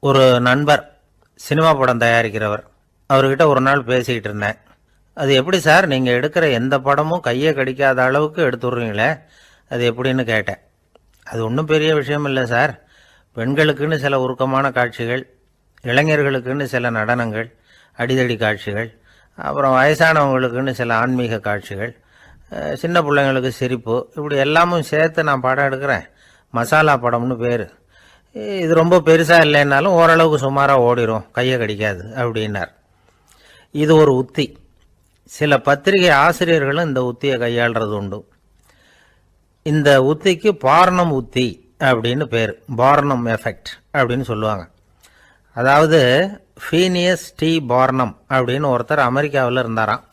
ஒரு நண்பர் சினிமா படம் தயாரிக்கிறவர், அவர்கிட்ட ஒரு நாள் பேசிக்கிட்டு இருந்தேன். அது எப்படி சார், நீங்கள் எடுக்கிற எந்த படமும் கையை கடிக்காத அளவுக்கு எடுத்துடுறீங்களே, அது எப்படின்னு கேட்டேன். அது ஒன்றும் பெரிய விஷயம் இல்லை சார். பெண்களுக்குன்னு சில உருக்கமான காட்சிகள், இளைஞர்களுக்குன்னு சில நடனங்கள், அடிதடி காட்சிகள், அப்புறம் வயசானவங்களுக்குன்னு சில ஆன்மீக காட்சிகள், சின்ன பிள்ளைங்களுக்கு சிரிப்பு, இப்படி எல்லாமும் சேர்த்து நான் படம் எடுக்கிறேன். மசாலா படம்னு பேர். இது ரொம்ப பெருசாக இல்லைன்னாலும் ஓரளவுக்கு சுமாராக ஓடிடும், கையை கடிக்காது அப்படின்னார். இது ஒரு உத்தி. சில பத்திரிகை ஆசிரியர்களும் இந்த உத்தியை கையாளுறது உண்டு. இந்த உத்திக்கு பார்னம் உத்தி அப்படின்னு பேர். பார்னம் எஃபெக்ட் அப்படின்னு சொல்லுவாங்க. அதாவது ஃபீனியஸ் டி பார்னம் அப்படின்னு ஒருத்தர் அமெரிக்காவில் இருந்தாராம்.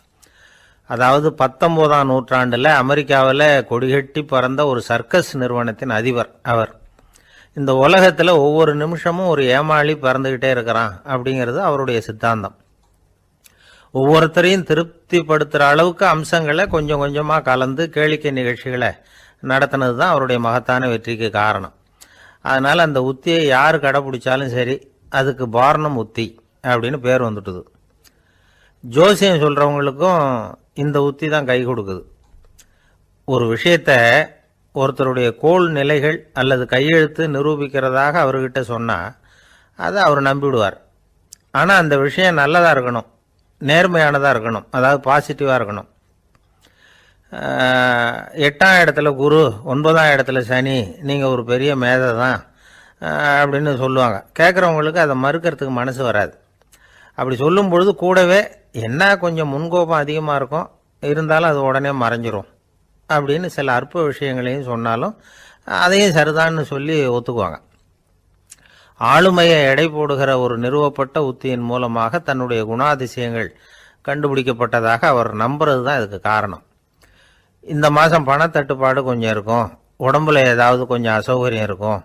அதாவது 19ஆம் நூற்றாண்டில் அமெரிக்காவில் கொடிகட்டி பறந்த ஒரு சர்க்கஸ் நிறுவனத்தின் அதிபர் அவர். இந்த உலகத்தில் ஒவ்வொரு நிமிஷமும் ஒரு ஏமாளி பறந்துக்கிட்டே இருக்கிறான் அப்படிங்கிறது அவருடைய சித்தாந்தம். ஒவ்வொருத்தரையும் திருப்திப்படுத்துகிற அளவுக்கு அம்சங்களை கொஞ்சம் கொஞ்சமாக கலந்து கேளிக்கை நிகழ்ச்சிகளை நடத்தினது தான் அவருடைய மகத்தான வெற்றிக்கு காரணம். அதனால் அந்த உத்தியை யார் கடைப்பிடிச்சாலும் சரி, அதுக்கு பார்னம் உத்தி அப்படின்னு பேர் வந்துட்டுது. ஜோசியம் சொல்கிறவங்களுக்கும் இந்த உத்தி தான் கை கொடுக்குது. ஒரு விஷயத்தை ஒருத்தருடைய கோள் நிலைகள் அல்லது கையெழுத்து நிரூபிக்கிறதாக அவர்கிட்ட சொன்னால் அதை அவர் நம்பிவிடுவார். ஆனால் அந்த விஷயம் நல்லதாக இருக்கணும், நேர்மையானதாக இருக்கணும், அதாவது பாசிட்டிவாக இருக்கணும். 8ஆம் இடத்துல குரு, 9ஆம் இடத்துல சனி, நீங்கள் ஒரு பெரிய மேதை தான் அப்படின்னு சொல்லுவாங்க. கேட்குறவங்களுக்கு அதை மறுக்கிறதுக்கு மனசு வராது. அப்படி சொல்லும் பொழுது கூடவே என்ன கொஞ்சம் முன்கோபம் அதிகமாக இருக்கும், இருந்தாலும் அது உடனே மறைஞ்சிரும் அப்படின்னு சில அற்ப விஷயங்களையும் சொன்னாலும் அதையும் சரிதான்னு சொல்லி ஒத்துக்குவாங்க. ஆளுமையை எடை போடுகிற ஒரு நிறுவப்பட்ட உத்தியின் மூலமாக தன்னுடைய குணாதிசயங்கள் கண்டுபிடிக்கப்பட்டதாக அவர் நம்புறது தான் இதுக்கு காரணம். இந்த மாதம் பணத்தட்டுப்பாடு கொஞ்சம் இருக்கும், உடம்புல ஏதாவது கொஞ்சம் அசௌகரியம் இருக்கும்,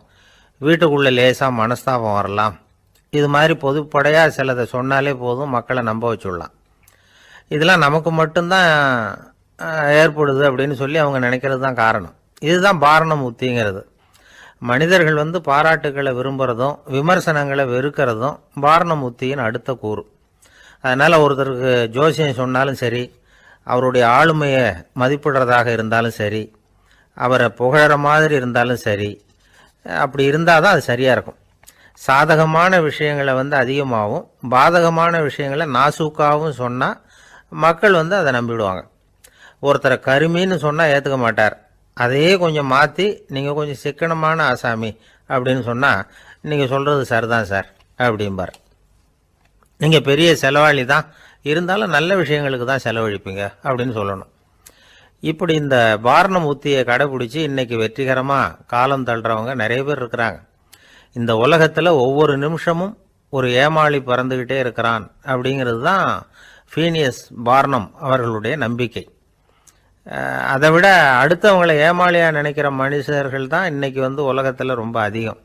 வீட்டுக்குள்ளே லேசாக மனஸ்தாபம் வரலாம், இது மாதிரி பொதுப்படையாக சிலதை சொன்னாலே போதும், மக்களை நம்ப வச்சுடலாம். இதெல்லாம் நமக்கு மட்டும்தான் ஏற்படுது அப்படின்னு சொல்லி அவங்க நினைக்கிறது தான் காரணம். இதுதான் பார்னம் உத்திங்கிறது. மனிதர்கள் பாராட்டுக்களை விரும்புகிறதும் விமர்சனங்களை வெறுக்கிறதும் பார்னம் உத்தியின் அடுத்த கூறு. அதனால் ஒருத்தருக்கு ஜோசியம் சொன்னாலும் சரி, அவருடைய ஆளுமையை மதிப்பிடுறதாக இருந்தாலும் சரி, அவரை புகழற மாதிரி இருந்தாலும் சரி, அப்படி இருந்தால் தான் அது சரியாக இருக்கும். சாதகமான விஷயங்களை அதிகமாகவும் பாதகமான விஷயங்களை நாசூக்காகவும் சொன்னால் மக்கள் அதை நம்பிவிடுவாங்க. ஒருத்தரை கருமின்னு சொன்னால் ஏற்றுக்க மாட்டார். அதையே கொஞ்சம் மாற்றி நீங்கள் கொஞ்சம் சிக்கனமான ஆசாமி அப்படின்னு சொன்னால் நீங்கள் சொல்கிறது சரிதான் சார் அப்படிம்பார். நீங்கள் பெரிய செலவாளி தான், இருந்தாலும் நல்ல விஷயங்களுக்கு தான் செலவழிப்பீங்க அப்படின்னு சொல்லணும். இப்படி இந்த பார்னம் உத்தியை கடைபிடிச்சி இன்றைக்கி வெற்றிகரமாக காலம் தள்ளுறவங்க நிறைய பேர் இருக்கிறாங்க. இந்த உலகத்தில் ஒவ்வொரு நிமிஷமும் ஒரு ஏமாளி பறந்துக்கிட்டே இருக்கிறான் அப்படிங்கிறது தான் ஃபீனியஸ் பார்னம் அவர்களுடைய நம்பிக்கை. அதை விட அடுத்தவங்களை ஏமாளியாக நினைக்கிற மனுஷர்கள் தான் இன்றைக்கி உலகத்தில் ரொம்ப அதிகம்.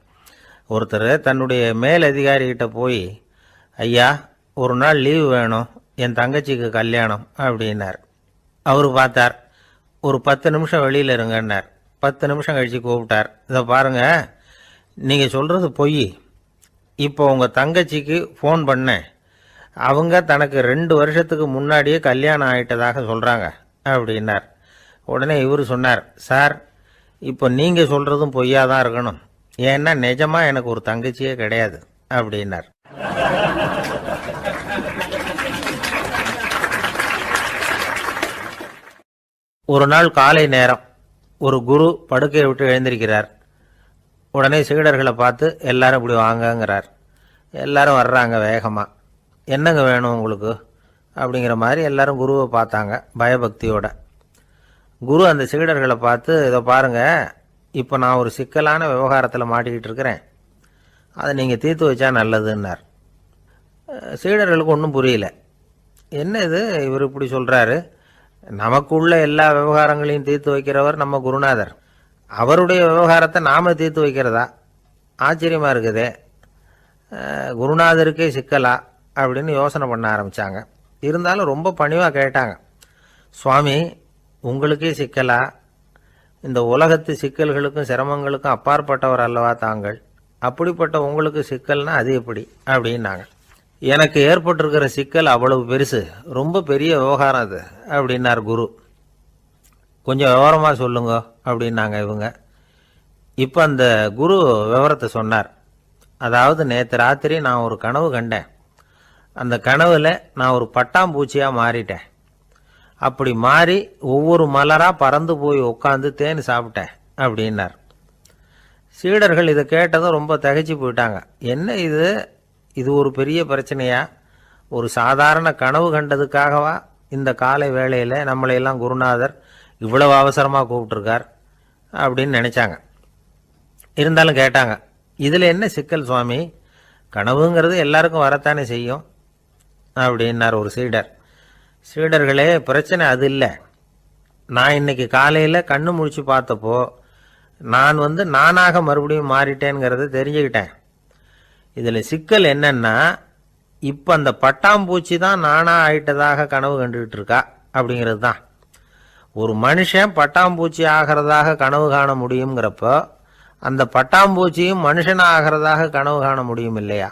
ஒருத்தர் தன்னுடைய மேல் அதிகாரிகிட்ட போய், ஐயா ஒரு நாள் லீவு வேணும், என் தங்கச்சிக்கு கல்யாணம் அப்படின்னார். அவர் பார்த்தார், ஒரு 10 நிமிஷம் வெளியில் இருங்கன்னார். 10 நிமிஷம் கழித்து கூப்பிட்டார், இதை பாருங்கள், நீங்கள் சொல்கிறது பொய், இப்போ உங்கள் தங்கச்சிக்கு ஃபோன் பண்ணேன், அவங்க தனக்கு 2 வருஷத்துக்கு முன்னாடியே கல்யாணம் ஆகிட்டதாக சொல்கிறாங்க அப்படின்னார். உடனே இவர் சொன்னார், சார் இப்போ நீங்கள் சொல்கிறதும் பொய்யாக தான் இருக்கணும், ஏன்னா நிஜமாக எனக்கு ஒரு தங்கச்சியே கிடையாது அப்படின்னார். ஒரு நாள் காலை நேரம் ஒரு குரு படுக்கையை விட்டு எழுந்திருக்கிறார். உடனே சீடர்களை பார்த்து எல்லாரும் இப்படி வாங்கங்கிறார். எல்லாரும் வர்றாங்க வேகமாக. என்னங்க வேணும் உங்களுக்கு அப்படிங்கிற மாதிரி எல்லாரும் குருவை பார்த்தாங்க பயபக்தியோட. குரு அந்த சீடர்களை பார்த்து, இதை பாருங்கள், இப்போ நான் ஒரு சிக்கலான விவகாரத்தில் மாட்டிக்கிட்டு இருக்கிறேன், அதை நீங்கள் தீர்த்து வச்சா நல்லதுன்னார். சீடர்களுக்கு ஒன்றும் புரியல. என்ன இது, இவர் இப்படி சொல்கிறாரு, நமக்குள்ள எல்லா விவகாரங்களையும் தீர்த்து வைக்கிறவர் நம்ம குருநாதர், அவருடைய விவகாரத்தை நாம் தீர்த்து வைக்கிறதா, ஆச்சரியமாக இருக்குதே, குருநாதருக்கே சிக்கலா அப்படின்னு யோசனை பண்ண ஆரம்பித்தாங்க. இருந்தாலும் ரொம்ப பணிவாக கேட்டாங்க, சுவாமி உங்களுக்கே சிக்கலா, இந்த உலகத்து சிக்கல்களுக்கும் சிரமங்களுக்கும் அப்பாற்பட்டவர் அல்லவா தாங்கள், அப்படிப்பட்ட உங்களுக்கு சிக்கல்னா அது எப்படி அப்படின்னாங்க. எனக்கு ஏற்பட்டிருக்கிற சிக்கல் அவ்வளவு பெருசு, ரொம்ப பெரிய விவகாரம் அது அப்படின்னார் குரு. கொஞ்சம் விவரமாக சொல்லுங்க அப்படின்னாங்க இவங்க. இப்போ அந்த குரு விவரத்தை சொன்னார். அதாவது நேற்று ராத்திரி நான் ஒரு கனவு கண்டேன். அந்த கனவில் நான் ஒரு பட்டாம்பூச்சியாக மாறிட்டேன். அப்படி மாறி ஒவ்வொரு மலராக பறந்து போய் உட்காந்து தேன் சாப்பிட்டேன் அப்படின்னார். சீடர்கள் இதை கேட்டதும் ரொம்ப திகைச்சு போயிட்டாங்க. என்ன இது, இது ஒரு பெரிய பிரச்சனையா? ஒரு சாதாரண கனவு கண்டதுக்காகவா இந்த காலை வேளையில் நம்மளையெல்லாம் குருநாதர் இவ்வளவு அவசரமாக கூப்பிட்டுருக்கார் அப்படின்னு நினச்சாங்க. இருந்தாலும் கேட்டாங்க, இதில் என்ன சிக்கல் சுவாமி? கனவுங்கிறது எல்லாருக்கும் வரத்தானே செய்யும் அப்படின்னார் ஒரு சீடர். சீடர்களே, பிரச்சனை அது இல்லை. நான் இன்னைக்கு காலையில் கண்ணு முழிச்சு பார்த்தப்போ நான் நானாக மறுபடியும் மாறிட்டேங்கிறத தெரிஞ்சுக்கிட்டேன். இதில் சிக்கல் என்னன்னா, இப்போ அந்த பட்டாம்பூச்சி தான் நானாக ஆயிட்டதாக கனவு கண்டுகிட்டு இருக்கா அப்படிங்கிறது தான். ஒரு மனுஷன் பட்டாம்பூச்சி ஆகிறதாக கனவு காண முடியுங்கிறப்போ அந்த பட்டாம்பூச்சியும் மனுஷனாக ஆகிறதாக கனவு காண முடியும் இல்லையா?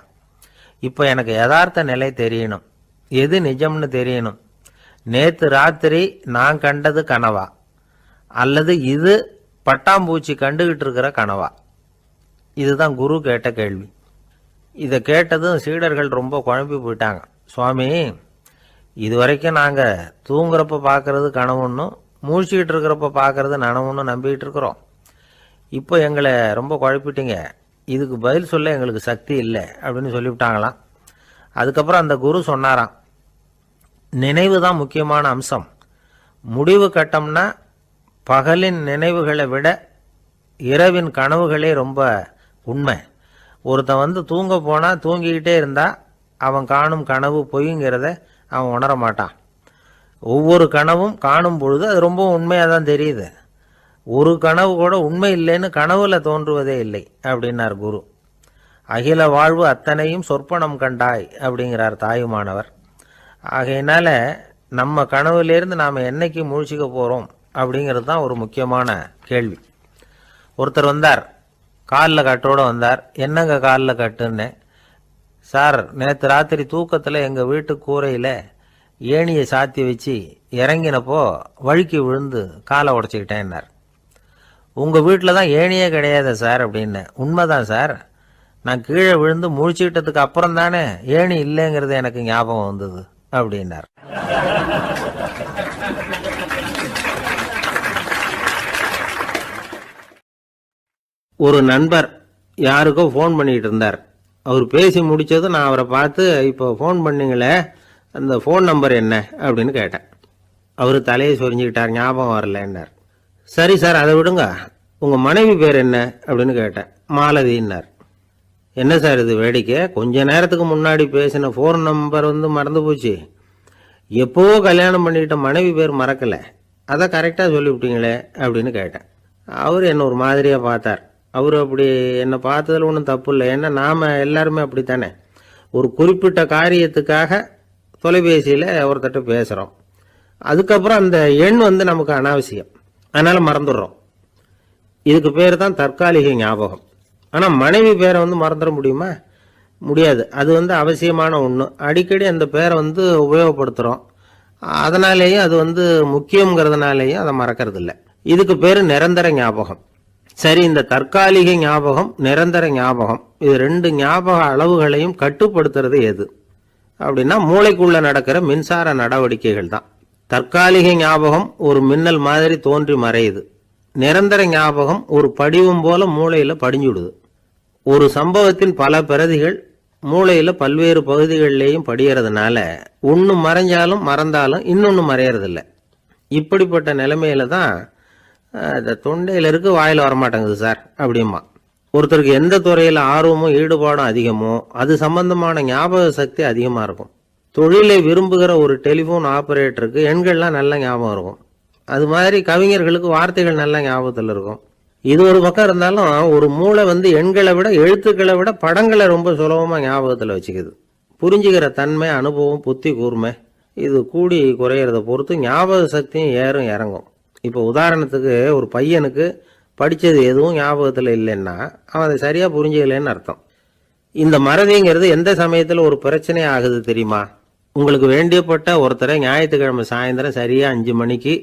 இப்போ எனக்கு யதார்த்த நிலை தெரியணும், எது நிஜம்னு தெரியணும். நேற்று ராத்திரி நான் கண்டது கனவா, அல்லது இது பட்டாம்பூச்சி கண்டுகிட்டு இருக்கிற கனவா? இதுதான் குரு கேட்ட கேள்வி. இதை கேட்டதும் சீடர்கள் ரொம்ப குழம்பி போயிட்டாங்க. சுவாமி, இது வரைக்கும் நாங்கள் தூங்குறப்ப பார்க்கறது கனவுன்னு, மூழ்கிட்டு இருக்கிறப்ப பார்க்கறது நனவுன்னு நம்பிக்கிட்டு இருக்கிறோம். இப்போ எங்களை ரொம்ப குழப்பிட்டீங்க, இதுக்கு பதில் சொல்ல எங்களுக்கு சக்தி இல்லை அப்படின்னு சொல்லிவிட்டாங்களாம். அதுக்கப்புறம் அந்த குரு சொன்னாராம், நினைவு தான் முக்கியமான அம்சம். முடிவு கட்டம்னா பகலின் நினைவுகளை விட இரவின் கனவுகளே ரொம்ப உண்மை. ஒருத்தன் தூங்க போனால் தூங்கிக்கிட்டே இருந்தால் அவன் காணும் கனவு பொய்ங்கிறத அவன் உணர மாட்டான். ஒவ்வொரு கனவும் காணும் பொழுது அது ரொம்ப உண்மையாக தான் தெரியுது. ஒரு கனவு கூட உண்மை இல்லைன்னு கனவுல தோன்றுவதே இல்லை அப்படின்னார் குரு. அகில வாழ்வு அத்தனையும் சொற்பனம் கண்டாய் அப்படிங்கிறார் தாயுமானவர். ஆகையினால நம்ம கனவுலேருந்து நாம் என்னைக்கு முழிச்சிக்க போகிறோம் அப்படிங்கிறது தான் ஒரு முக்கியமான கேள்வி. ஒருத்தர் வந்தார், காலில் கட்டோடு வந்தார். என்னங்க காலில் கட்டுன்னு? சார், நேற்று ராத்திரி தூக்கத்தில் எங்கள் வீட்டு கூரையில் ஏணியை சாத்தி வச்சு இறங்கினப்போ வழுக்கி விழுந்து காலை உடச்சிக்கிட்டேன்னார். உங்கள் வீட்டில் தான் ஏணியே கிடையாது சார் அப்படின்னு. உண்மைதான் சார், நான் கீழே விழுந்து முழிச்சுக்கிட்டதுக்கு அப்புறம் தானே ஏணி இல்லைங்கிறது எனக்கு ஞாபகம் வந்தது அப்படின்னார். ஒரு நண்பர் யாருக்கோ ஃபோன் பண்ணிட்டு இருந்தார். அவர் பேசி முடிச்சதும் நான் அவரை பார்த்து, இப்போ ஃபோன் பண்ணீங்களே, அந்த ஃபோன் நம்பர் என்ன அப்படின்னு கேட்டேன். அவர் தலையை சொரிஞ்சுக்கிட்டார், ஞாபகம் வரலன்னார். சரி சார், அதை விடுங்க, உங்கள் மனைவி பேர் என்ன அப்படின்னு கேட்டேன். மாலதின்னார். என்ன சார் இது வேடிக்கை, கொஞ்ச நேரத்துக்கு முன்னாடி பேசின ஃபோன் நம்பர் மறந்து போச்சு. எப்போவோ கல்யாணம் பண்ணிக்கிட்ட மனைவி பேர் மறக்கலை, அதை கரெக்டாக சொல்லிவிட்டீங்களே அப்படின்னு கேட்டேன். அவர் என்ன ஒரு மாதிரியாக பார்த்தார். அவர் அப்படி என்னை பார்த்ததில் ஒன்றும் தப்பு இல்லை, ஏன்னா நாம் எல்லாருமே அப்படித்தானே. ஒரு குறிப்பிட்ட காரியத்துக்காக தொலைபேசியில் ஒருத்தட்ட பேசுகிறோம், அதுக்கப்புறம் அந்த எண் நமக்கு அனாவசியம், அதனால் மறந்துடுறோம். இதுக்கு பேர் தான் தற்காலிக ஞாபகம். ஆனால் மனைவி பேரை மறந்துட முடியுமா? முடியாது. அது அவசியமான ஒன்று. அடிக்கடி அந்த பேரை உபயோகப்படுத்துகிறோம், அதனாலேயும் அது முக்கியங்கிறதுனாலேயும் அதை மறக்கிறது இல்லை. இதுக்கு பேர் நிரந்தர ஞாபகம். சரி, இந்த தற்காலிக ஞாபகம், நிரந்தர ஞாபகம், இது ரெண்டு ஞாபக அளவுகளையும் கட்டுப்படுத்துறது எது அப்படின்னா மூளைக்குள்ள நடக்கிற மின்சார நடவடிக்கைகள் தான். தற்காலிக ஞாபகம் ஒரு மின்னல் மாதிரி தோன்றி மறையுது. நிரந்தர ஞாபகம் ஒரு படிவம் போல மூளையில் படிஞ்சுடுது. ஒரு சம்பவத்தின் பல பிரதிகள் மூளையில் பல்வேறு பகுதிகளிலேயும் படியறதுனால ஒன்று மறைஞ்சாலும் மறந்தாலும் இன்னொன்று மறையறதில்லை. இப்படிப்பட்ட நிலைமையில தான் இந்த தொண்டையில் இருக்கு, வாயில் வரமாட்டேங்குது சார் அப்படிமா. ஒருத்தருக்கு எந்த துறையில் ஆர்வமும் ஈடுபாடும் அதிகமோ அது சம்பந்தமான ஞாபக சக்தி அதிகமாக இருக்கும். தொழிலை விரும்புகிற ஒரு டெலிஃபோன் ஆபரேட்டருக்கு எண்கள்லாம் நல்ல ஞாபகம் இருக்கும். அது மாதிரி கவிஞர்களுக்கு வார்த்தைகள் நல்ல ஞாபகத்தில் இருக்கும். இது ஒரு பக்கம் இருந்தாலும் ஒரு மூளை எண்களை விட எழுத்துக்களை விட படங்களை ரொம்ப சுலபமாக ஞாபகத்தில் வச்சுக்குது. புரிஞ்சுக்கிற தன்மை, அனுபவம், புத்தி கூர்மை இது கூடி குறையிறத பொறுத்து ஞாபக சக்தியும் ஏறும் இறங்கும். இப்போ உதாரணத்துக்கு ஒரு பையனுக்கு படித்தது எதுவும் ஞாபகத்தில் இல்லைன்னா அவன் அதை சரியாக புரிஞ்சுக்கலன்னு அர்த்தம். இந்த மறதிங்கிறது எந்த சமயத்தில் ஒரு பிரச்சனை ஆகுது தெரியுமா? உங்களுக்கு வேண்டியப்பட்ட ஒருத்தரை ஞாயிற்றுக்கிழமை சாயந்தரம் சரியாக 5 மணிக்கு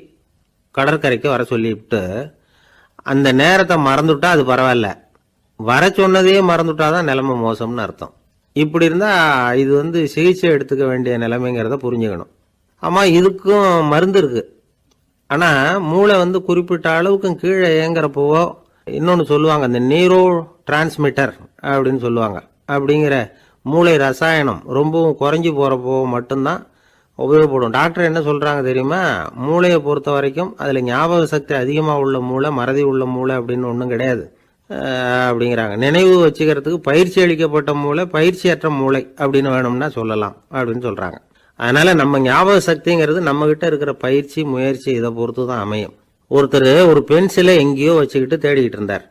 கடற்கரைக்கு வர சொல்லிவிட்டு அந்த நேரத்தை மறந்துவிட்டா அது பரவாயில்ல, வர சொன்னதையே மறந்துவிட்டாதான் நிலைமை மோசம்னு அர்த்தம். இப்படி இருந்தால் இது சிகிச்சை எடுத்துக்க வேண்டிய நிலைமைங்கிறத புரிஞ்சுக்கணும். ஆமாம், இதுக்கும் மருந்து இருக்குது. ஆனால் மூளை குறிப்பிட்ட அளவுக்கு கீழே இயங்குறப்போவோ இன்னொன்று சொல்லுவாங்க, இந்த நியூரோ டிரான்ஸ்மிட்டர் அப்படின்னு சொல்லுவாங்க. அப்படிங்கிற மூளை ரசாயனம் ரொம்பவும் குறைஞ்சி போகிறப்போ மட்டும்தான் உபயோகப்படும். டாக்டர் என்ன சொல்கிறாங்க தெரியுமா? மூளையை பொறுத்த வரைக்கும் அதில் ஞாபக சக்தி அதிகமாக உள்ள மூளை, மறதி உள்ள மூளை அப்படின்னு ஒன்றும் கிடையாது அப்படிங்கிறாங்க. நினைவு வச்சுக்கிறதுக்கு பயிற்சி அளிக்கப்பட்ட மூளை, பயிற்சியற்ற மூளை அப்படின்னு வேணும்னா சொல்லலாம் அப்படின்னு சொல்கிறாங்க. அதனால் நம்ம ஞாபக சக்திங்கிறது நம்மகிட்ட இருக்கிற பயிற்சி, முயற்சி இதை பொறுத்து தான் அமையும். ஒருத்தர் ஒரு பென்சிலை எங்கேயோ வச்சுக்கிட்டு தேடிக்கிட்டு இருந்தார்.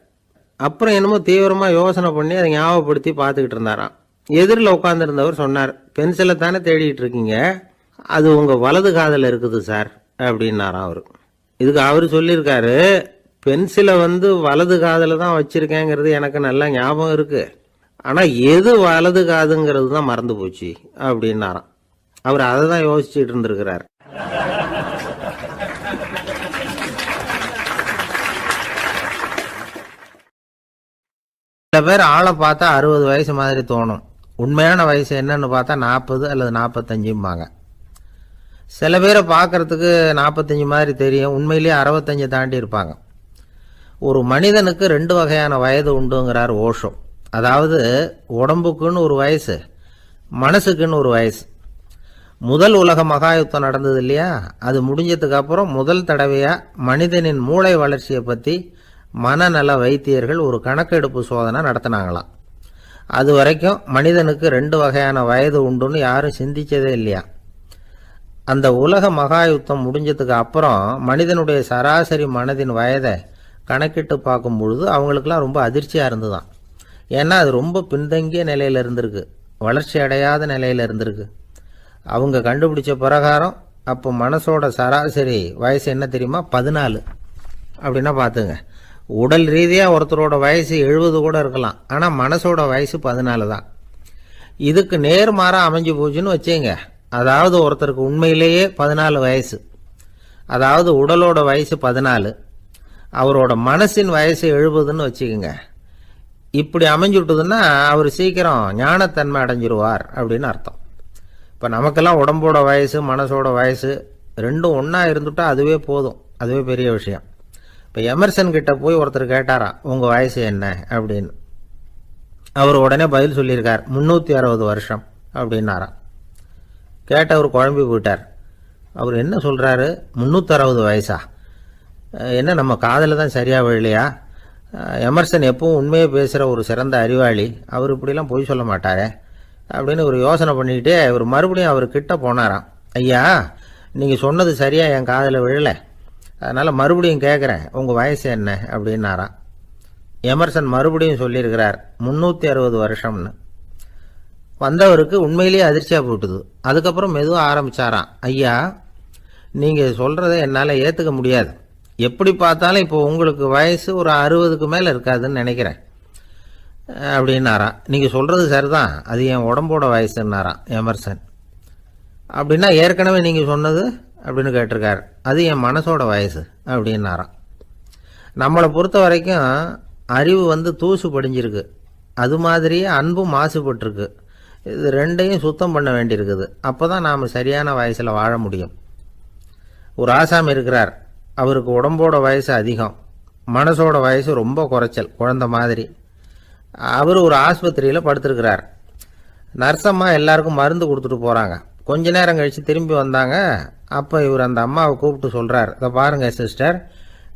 அப்புறம் என்னமோ தீவிரமாக யோசனை பண்ணி அதை ஞாபகப்படுத்தி பார்த்துக்கிட்டு இருந்தாராம். எதிரில் உட்காந்துருந்தவர் சொன்னார், பென்சிலை தானே தேடிட்டு இருக்கீங்க, அது உங்கள் வலது காதில் இருக்குது சார் அப்படின்னாராம் அவர். இதுக்கு அவர் சொல்லியிருக்காரு, பென்சிலை வலது காதில் தான் வச்சுருக்கேங்கிறது எனக்கு நல்லா ஞாபகம் இருக்குது, ஆனால் எது வலது காதுங்கிறது தான் மறந்து போச்சு அப்படின்னாராம். அவர் அதை தான் யோசிச்சுட்டு இருந்திருக்கிறார். சில பேர் ஆளை பார்த்தா 60 வயசு மாதிரி தோணும். உண்மையான வயசு என்னன்னு பார்த்தா 40 அல்லது 45 சில பேரை பார்க்கறதுக்கு 45 மாதிரி தெரியும், உண்மையிலேயே 65 தாண்டி இருப்பாங்க. ஒரு மனிதனுக்கு 2 வகையான வயது உண்டுங்கிறார் ஓஷோ. அதாவது உடம்புக்குன்னு ஒரு வயசு, மனசுக்குன்னு ஒரு வயசு. முதல் உலக மகாயுத்தம் நடந்தது இல்லையா, அது முடிஞ்சதுக்கு அப்புறம் முதல் தடவையாக மனிதனின் மூளை வளர்ச்சியை பற்றி மனநல வைத்தியர்கள் ஒரு கணக்கெடுப்பு சோதனை நடத்தினாங்களாம். அது வரைக்கும் மனிதனுக்கு 2 வகையான வயது உண்டுன்னு யாரும் சிந்திச்சதே இல்லையா. அந்த உலக மகாயுத்தம் முடிஞ்சதுக்கு அப்புறம் மனிதனுடைய சராசரி மனதின் வயதை கணக்கிட்டு பார்க்கும் பொழுது அவங்களுக்கெல்லாம் ரொம்ப அதிர்ச்சியாக இருந்துதான். ஏன்னா அது ரொம்ப பின்தங்கிய நிலையில் இருந்திருக்கு, வளர்ச்சி அடையாத நிலையில் இருந்திருக்கு. அவங்க கண்டுபிடிச்ச பிரகாரம் அப்போ மனசோட சராசரி வயசு என்ன தெரியுமா? 14. அப்படின்னா பார்த்துங்க, உடல் ரீதியாக ஒருத்தரோட வயசு 70 கூட இருக்கலாம், ஆனால் மனசோட வயசு 14 தான். இதுக்கு நேர்மாறாக அமைஞ்சு போச்சுன்னு வச்சுங்க. அதாவது ஒருத்தருக்கு உண்மையிலேயே 14 வயசு, அதாவது உடலோட வயசு 14, அவரோட மனசின் வயசு 70ன்னு வச்சுக்கோங்க. இப்படி அமைஞ்சுட்டுதுன்னா அவர் சீக்கிரம் ஞானத்தன்மை அடைஞ்சிருவார் அப்படின்னு அர்த்தம். இப்போ நமக்கெல்லாம் உடம்போட வயசு, மனசோட வயசு ரெண்டும் ஒன்றா இருந்துட்டா அதுவே போதும், அதுவே பெரிய விஷயம். இப்போ எமர்சன் கிட்ட போய் ஒருத்தர் கேட்டாராம், உங்கள் வயசு என்ன அப்படின்னு. அவர் உடனே பதில் சொல்லியிருக்கார், 360 வருஷம் அப்படின்னாராம். கேட்டவர் குழம்பி போயிட்டார். அவர் என்ன சொல்கிறாரு, 360 வயசா? என்ன நம்ம காதில் தான் சரியாக விழலையா? எமர்சன் எப்பவும் உண்மையை பேசுகிற ஒரு சிறந்த அறிவாளி, அவர் இப்படிலாம் பொய் சொல்ல மாட்டாரே அப்படின்னு ஒரு யோசனை பண்ணிக்கிட்டே இவர் மறுபடியும் அவர் கிட்ட போனாராம். ஐயா, நீங்கள் சொன்னது சரியாக என் காதில் விழலை, அதனால் மறுபடியும் கேட்குறேன், உங்கள் வயசு என்ன அப்படின்னாராம். எமர்சன் மறுபடியும் சொல்லியிருக்கிறார், 360 வருஷம்னு. வந்தவருக்கு உண்மையிலேயே அதிர்ச்சியாக போட்டுது. அதுக்கப்புறம் மெதுவாக ஆரம்பித்தாராம், ஐயா நீங்கள் சொல்கிறத என்னால் ஏற்றுக்க முடியாது, எப்படி பார்த்தாலும் இப்போ உங்களுக்கு வயசு ஒரு 60க்கு மேலே இருக்காதுன்னு நினைக்கிறேன் அப்படின்னாராம். நீங்கள் சொல்கிறது சரிதான், அது என் உடம்போட வயசுன்னாராம் எமர்சன். அப்படின்னா ஏற்கனவே நீங்கள் சொன்னது அப்படின்னு கேட்டிருக்காரு, அது என் மனசோட வயசு அப்படின்னாராம். நம்மளை பொறுத்த வரைக்கும் அறிவு தூசு படிஞ்சிருக்கு, அது மாதிரியே அன்பும் மாசுபட்டுருக்கு. இது ரெண்டையும் சுத்தம் பண்ண வேண்டியிருக்குது. அப்போ தான் நாம் சரியான வயசில் வாழ முடியும். ஒரு ஆசாமி இருக்கிறார், அவருக்கு உடம்போட வயசு அதிகம், மனசோட வயசு ரொம்ப குறைச்சல், குழந்த மாதிரி. அவர் ஒரு ஆஸ்பத்திரியில் படுத்திருக்கிறார். நர்ஸம்மா எல்லாருக்கும் மருந்து கொடுத்துட்டு போகிறாங்க. கொஞ்ச நேரம் கழித்து திரும்பி வந்தாங்க. அப்போ இவர் அந்த அம்மாவை கூப்பிட்டு சொல்கிறார், இதை பாருங்கள் சிஸ்டர்,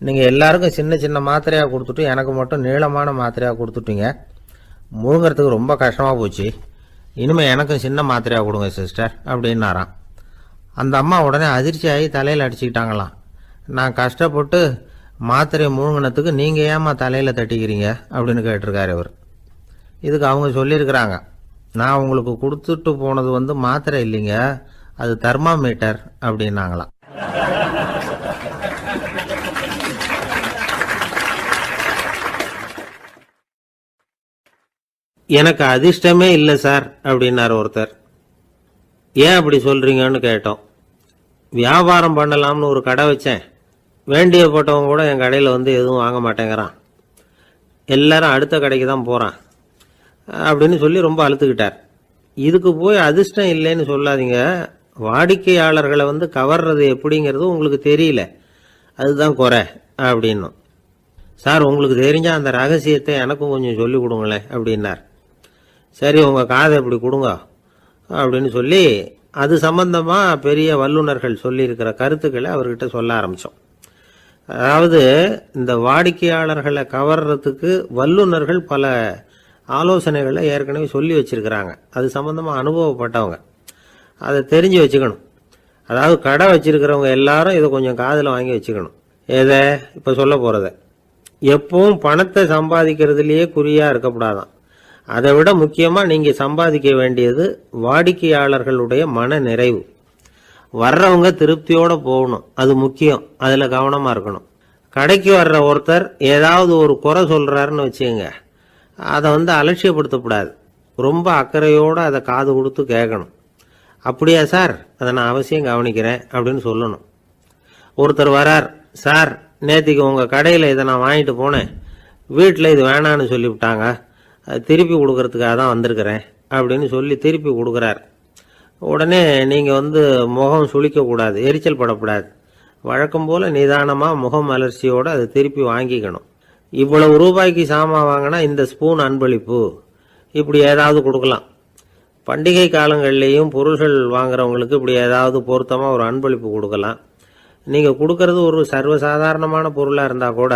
நீங்கள் எல்லாருக்கும் சின்ன சின்ன மாத்திரையாக கொடுத்துட்டு எனக்கு மட்டும் நீளமான மாத்திரையாக கொடுத்துட்டீங்க, முழுங்கிறதுக்கு ரொம்ப கஷ்டமாக போச்சு, இனிமேல் எனக்கும் சின்ன மாத்திரையாக கொடுங்க சிஸ்டர் அப்படின்னாராம். அந்த அம்மா உடனே அதிர்ச்சியாகி தலையில் அடிச்சுக்கிட்டாங்களாம். நான் கஷ்டப்பட்டு மாத்திரையை முழுங்கினத்துக்கு நீங்கள் ஏமா தலையில் தட்டிக்கிறீங்க அப்படின்னு கேட்டிருக்காரு இவர். இதுக்கு அவங்க சொல்லியிருக்கிறாங்க, நான் உங்களுக்கு கொடுத்துட்டு போனது மாத்திரை இல்லைங்க, அது தெர்மாமீட்டர் அப்படின்னாங்களாம். எனக்கு அதிர்ஷ்டமே இல்லை சார் அப்படின்னார் ஒருத்தர். ஏன் அப்படி சொல்றீங்கன்னு கேட்டோம். வியாபாரம் பண்ணலாம்னு ஒரு கடை வச்சேன், வேண்டிய போட்டவங்க கூட என் கடையில் வந்து எதுவும் வாங்க மாட்டேங்கிறான், எல்லாரும் அடுத்த கடைக்கு தான் போகிறான் அப்படின்னு சொல்லி ரொம்ப அழுத்துக்கிட்டார். இதுக்கு போய் அதிர்ஷ்டம் இல்லைன்னு சொல்லாதீங்க, வாடிக்கையாளர்களை வந்து கவர்றது எப்படிங்கிறது உங்களுக்கு தெரியல, அதுதான் குறை அப்படின்னும். சார் உங்களுக்கு தெரிஞ்ச அந்த ரகசியத்தை எனக்கும் கொஞ்சம் சொல்லி கொடுங்களேன் அப்படின்னார். சரி உங்கள் காதை இப்படி கொடுங்க அப்படின்னு சொல்லி அது சம்பந்தமாக பெரிய வல்லுநர்கள் சொல்லியிருக்கிற கருத்துக்களை அவர்கிட்ட சொல்ல ஆரம்பித்தோம். அதாவது இந்த வாடிக்கையாளர்களை கவர்றதுக்கு வல்லுநர்கள் பல ஆலோசனைகளை ஏற்கனவே சொல்லி வச்சிருக்கிறாங்க. அது சம்பந்தமாக அனுபவப்பட்டவங்க, அதை தெரிஞ்சு வச்சுக்கணும். அதாவது கடை வச்சிருக்கிறவங்க எல்லாரும் இதை கொஞ்சம் காதில் வாங்கி வச்சுக்கணும். எதை இப்போ சொல்ல போகிறத, எப்பவும் பணத்தை சம்பாதிக்கிறதுலேயே குறியாக இருக்கக்கூடாதான். அதை விட முக்கியமாக நீங்கள் சம்பாதிக்க வேண்டியது வாடிக்கையாளர்களுடைய மன நிறைவு. வர்றவங்க திருப்தியோடு போகணும், அது முக்கியம், அதில் கவனமாக இருக்கணும். கடைக்கு வர்ற ஒருத்தர் ஏதாவது ஒரு குறை சொல்கிறாருன்னு வச்சுக்கோங்க, அதை வந்து அலட்சியப்படுத்தக்கூடாது, ரொம்ப அக்கறையோடு அதை காது கொடுத்து கேட்கணும். அப்படியா சார், அதை நான் அவசியம் கவனிக்கிறேன் அப்படின்னு சொல்லணும். ஒருத்தர் வரார், சார் நேற்றுக்கு உங்கள் கடையில் இதை நான் வாங்கிட்டு போனேன், வீட்டில் இது வேணான்னு சொல்லிவிட்டாங்க, திருப்பி கொடுக்கறதுக்காக தான் வந்திருக்கிறேன் அப்படின்னு சொல்லி திருப்பி கொடுக்குறார். உடனே நீங்கள் வந்து முகம் சுளிக்கக்கூடாது, எரிச்சல் படக்கூடாது, வழக்கம் போல் நிதானமாக முகம் அலர்ச்சியோடு அதை திருப்பி வாங்கிக்கணும். இவ்வளவு ரூபாய்க்கு சாமான் வாங்கினா இந்த ஸ்பூன் அன்பளிப்பு, இப்படி ஏதாவது கொடுக்கலாம். பண்டிகை காலங்கள்லேயும் பொருள்கள் வாங்குறவங்களுக்கு இப்படி ஏதாவது பொருத்தமாக ஒரு அன்பளிப்பு கொடுக்கலாம். நீங்கள் கொடுக்கறது ஒரு சர்வசாதாரணமான பொருளாக இருந்தால் கூட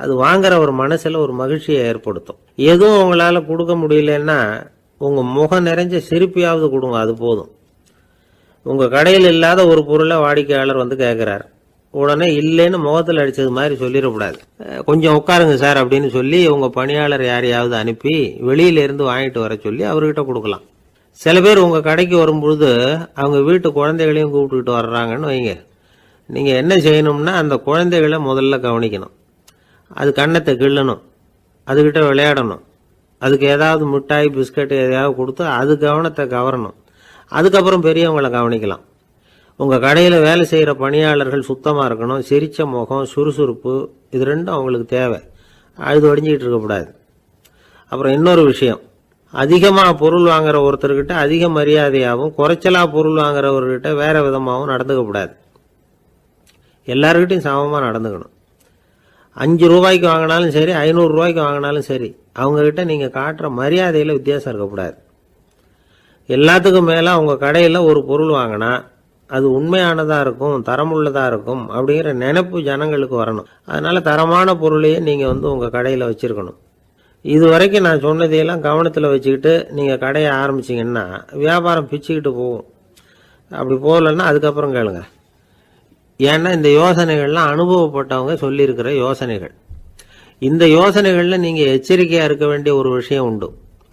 அது வாங்குற ஒரு மனசில் ஒரு மகிழ்ச்சியை ஏற்படுத்தும். எதுவும் உங்களால் கொடுக்க முடியலன்னா உங்கள் முகம் நிறைஞ்ச சிரிப்பியாவது கொடுங்க, அது போதும். உங்கள் கடையில் இல்லாத ஒரு பொருளை வாடிக்கையாளர் வந்து கேட்குறார், உடனே இல்லைன்னு முகத்தில் அடித்தது மாதிரி சொல்லிடக்கூடாது. கொஞ்சம் உட்காருங்க சார் அப்படின்னு சொல்லி உங்கள் பணியாளர் யாரையாவது அனுப்பி வெளியிலேருந்து வாங்கிட்டு வர சொல்லி அவர்கிட்ட கொடுக்கலாம். சில பேர் உங்கள் கடைக்கு வரும்பொழுது அவங்க வீட்டு குழந்தைகளையும் கூப்பிட்டுக்கிட்டு வர்றாங்கன்னு வைங்க. நீங்கள் என்ன செய்யணும்னா அந்த குழந்தைகளை முதல்ல கவனிக்கணும், அது கண்ணத்தை கிள்ளணும், அதுக்கிட்ட விளையாடணும், அதுக்கு ஏதாவது மிட்டாய் பிஸ்கட் எதையாவது கொடுத்து அது கவனத்தை கவரணும். அதுக்கப்புறம் பெரியவங்களை கவனிக்கலாம். உங்கள் கடையில் வேலை செய்கிற பணியாளர்கள் சுத்தமாக இருக்கணும், சிரித்த முகம், சுறுசுறுப்பு, இது ரெண்டும் அவங்களுக்கு தேவை, அழுது வடிஞ்சிக்கிட்டு இருக்கக்கூடாது. அப்புறம் இன்னொரு விஷயம், அதிகமாக பொருள் வாங்குற ஒருத்தர்கிட்ட அதிக மரியாதையாகவும் குறைச்சலாக பொருள் வாங்குறவர்கிட்ட வேற விதமாகவும் நடந்துக்கக்கூடாது. எல்லாருக்கிட்டையும் சமமாக நடந்துக்கணும். 5 ரூபாய்க்கு வாங்கினாலும் சரி, 500 ரூபாய்க்கு வாங்கினாலும் சரி, அவங்கக்கிட்ட நீங்கள் காட்டுற மரியாதையில் வித்தியாசம் இருக்கக்கூடாது. எல்லாத்துக்கும் மேலே உங்கள் கடையில் ஒரு பொருள் வாங்கினா அது உண்மையானதாக இருக்கும், தரமுள்ளதாக இருக்கும் அப்படிங்கிற நினைப்பு ஜனங்களுக்கு வரணும். அதனால் தரமான பொருளையே நீங்கள் வந்து உங்கள் கடையில் வச்சுருக்கணும். இது வரைக்கும் நான் சொன்னதையெல்லாம் கவனத்தில் வச்சுக்கிட்டு நீங்கள் கடையை ஆரம்பிச்சிங்கன்னா வியாபாரம் பிச்சுக்கிட்டு போகும். அப்படி போகலன்னா அதுக்கப்புறம் கேளுங்க. ஏன்னா இந்த யோசனைகள்லாம் அனுபவப்பட்டவங்க சொல்லியிருக்கிற யோசனைகள். இந்த யோசனைகளில் நீங்கள் எச்சரிக்கையாக இருக்க வேண்டிய ஒரு விஷயம் உண்டு.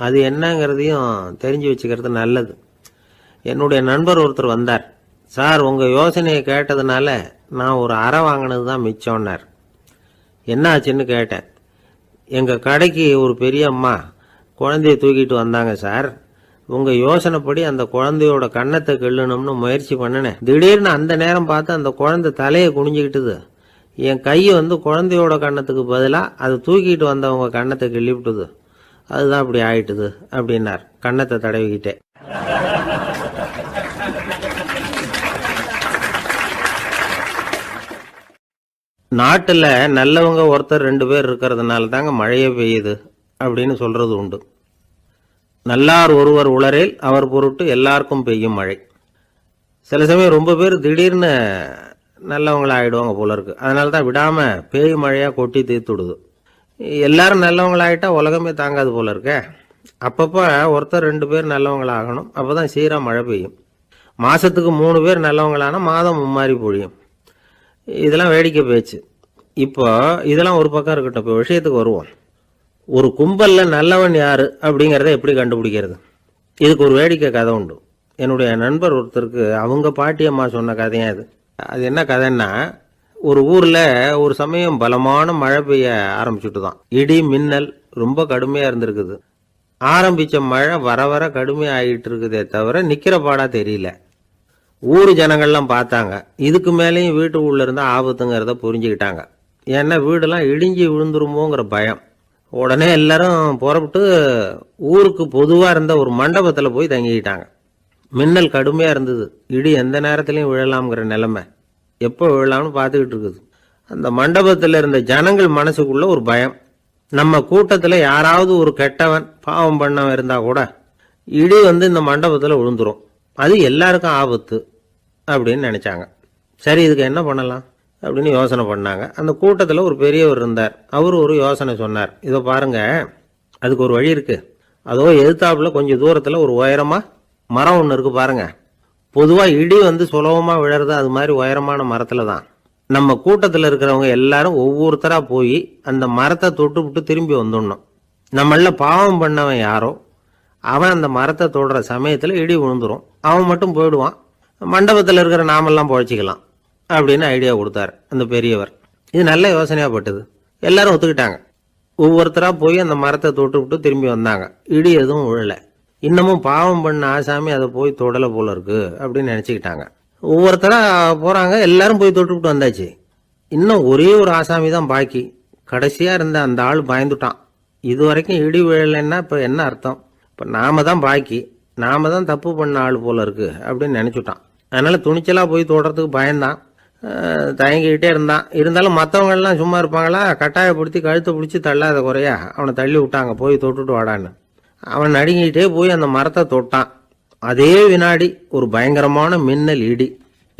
அது என்னங்கிறதையும் தெரிஞ்சு வச்சுக்கிறது நல்லது. என்னுடைய நண்பர் ஒருத்தர் வந்தார். சார் உங்கள் யோசனையை கேட்டதுனால நான் ஒரு அறை வாங்கினது தான் மிச்சம்னார். என்ன ஆச்சுன்னு கேட்டேன். எங்கள் கடைக்கு ஒரு பெரிய அம்மா குழந்தைய தூக்கிட்டு வந்தாங்க சார். உங்கள் யோசனைப்படி அந்த குழந்தையோட கன்னத்தை கிள்ளணும்னு முயற்சி பண்ணினேன். திடீர்னு அந்த நேரம் பார்த்து அந்த குழந்தை தலையை குனிஞ்சிக்கிட்டுது. என் கையை வந்து குழந்தையோட கன்னத்துக்கு பதிலாக அதை தூக்கிட்டு வந்தவங்க கன்னத்தை கிள்ளிவிட்டுது. அதுதான் அப்படி ஆயிட்டுது அப்படின்னார், கன்னத்தை தடவிக்கிட்டே. நாட்டில் நல்லவங்க ஒருத்தர் 2 பேர் இருக்கிறதுனால தாங்க மழையே பெய்யுது அப்படின்னு சொல்றது உண்டு. நல்லார் ஒருவர் உளரேல் அவர் பொருட்டு எல்லாருக்கும் பெய்யும் மழை. சில சமயம் ரொம்ப பேர் திடீர்னு நல்லவங்களா ஆகிடுவாங்க போல இருக்கு. அதனால தான் விடாமல் பேய் மழையாக கொட்டி தீர்த்துடுது. எல்லாரும் நல்லவங்களாயிட்டா உலகமே தாங்காது போல இருக்க. அப்பப்போ ஒருத்தர் 2 பேர் நல்லவங்களாகணும், அப்போ தான் சீராக மழை பெய்யும். மாதத்துக்கு 3 பேர் நல்லவங்களானா மாதம் மும்மாரி பொழியும். இதெல்லாம் வேடிக்கை பேச்சு. இப்போ இதெல்லாம் ஒரு பக்கம் இருக்கட்டும், இப்போ விஷயத்துக்கு வருவோம். ஒரு கும்பலில் நல்லவன் யாரு அப்படிங்கிறத எப்படி கண்டுபிடிக்கிறது? இதுக்கு ஒரு வேடிக்கை கதை உண்டு. என்னுடைய நண்பர் ஒருத்தருக்கு அவங்க பாட்டியம்மா சொன்ன கதையா அது. அது என்ன கதைன்னா, ஒரு ஊரில் ஒரு சமயம் பலமான மழை பெய்ய ஆரம்பிச்சுட்டு தான். இடி மின்னல் ரொம்ப கடுமையாக இருந்திருக்குது. ஆரம்பித்த மழை வர வர கடுமையாகிட்டு இருக்குதே தவிர நிற்கிற பாடா தெரியல. ஊர் ஜனங்கள்லாம் பார்த்தாங்க. இதுக்கு மேலேயும் வீட்டுக்குள்ளே இருந்தால் ஆபத்துங்கிறத புரிஞ்சுக்கிட்டாங்க. ஏன்னா வீடெல்லாம் இடிஞ்சி விழுந்துருமோங்கிற பயம். உடனே எல்லாரும் புறப்பட்டு ஊருக்கு பொதுவாக இருந்த ஒரு மண்டபத்தில் போய் தங்கிக்கிட்டாங்க. மின்னல் கடுமையாக இருந்தது. இடி எந்த நேரத்துலையும் விழலாம்ங்கிற நிலைமை. எப்போ விழலாம்னு பார்த்துக்கிட்டு இருக்குது. அந்த மண்டபத்தில் இருந்த ஜனங்கள் மனசுக்குள்ள ஒரு பயம். நம்ம கூட்டத்தில் யாராவது ஒரு கெட்டவன் பாவம் பண்ணவன் இருந்தால் கூட இடி இந்த மண்டபத்தில் விழுந்துரும், அது எல்லாருக்கும் ஆபத்து அப்படின்னு நினச்சாங்க. சரி, இதுக்கு என்ன பண்ணலாம் அப்படின்னு யோசனை பண்ணாங்க. அந்த கூட்டத்தில் ஒரு பெரியவர் இருந்தார். அவர் ஒரு யோசனை சொன்னார். இதோ பாருங்க, அதுக்கு ஒரு வழி இருக்கு. அதோ எதிர்த்தாப்புல கொஞ்சம் தூரத்தில் ஒரு உயரமாக மரம் ஒன்று இருக்கு பாருங்க. பொதுவாக இடி சுலபமாக விழறது அது மாதிரி உயரமான மரத்தில் தான். நம்ம கூட்டத்தில் இருக்கிறவங்க எல்லாரும் ஒவ்வொருத்தராக போய் அந்த மரத்தை தொட்டு விட்டு திரும்பி வந்துடணும். நம்மள பாவம் பண்ணவன் யாரோ அவன் அந்த மரத்தை தொடுற சமயத்தில் இடி விழுந்துரும், அவன் மட்டும் போயிடுவான், மண்டபத்தில் இருக்கிற நாமெல்லாம் பொழைச்சிக்கலாம் அப்படின்னு ஐடியா கொடுத்தாரு அந்த பெரியவர். இது நல்ல யோசனையாக பட்டது. எல்லாரும் ஒத்துக்கிட்டாங்க. ஒவ்வொருத்தராக போய் அந்த மரத்தை தொட்டு விட்டு திரும்பி வந்தாங்க. இடி எதுவும் விழலை. இன்னமும் பாவம் பண்ண ஆசாமி அதை போய் தொடலை போல இருக்கு அப்படின்னு நினச்சிக்கிட்டாங்க. ஒவ்வொருத்தராக போகிறாங்க. எல்லாரும் போய் தொட்டுவிட்டு வந்தாச்சு. இன்னும் ஒரே ஒரு ஆசாமி தான் பாக்கி. கடைசியாக இருந்த அந்த ஆள் பயந்துட்டான். இது வரைக்கும் இடி விழலைன்னா இப்போ என்ன அர்த்தம்? இப்போ நாம தான் பாக்கி, நாம தான் தப்பு பண்ண ஆள் போல இருக்கு அப்படின்னு நினச்சிட்டான். அதனால் துணிச்சலாக போய் தொடுறதுக்கு பயந்தான், தயங்கிக்கிட்டே இருந்தான். இருந்தாலும் மற்றவங்கெல்லாம் சும்மா இருப்பாங்களா? கட்டாயப்படுத்தி கழுத்தை பிடிச்சி தள்ளாத குறையா அவனை தள்ளி விட்டாங்க, போய் தொட்டுட்டு வாடான்னு. அவன் நடுங்கிட்டே போய் அந்த மரத்தை தொட்டான். அதே வினாடி ஒரு பயங்கரமான மின்னல் இடி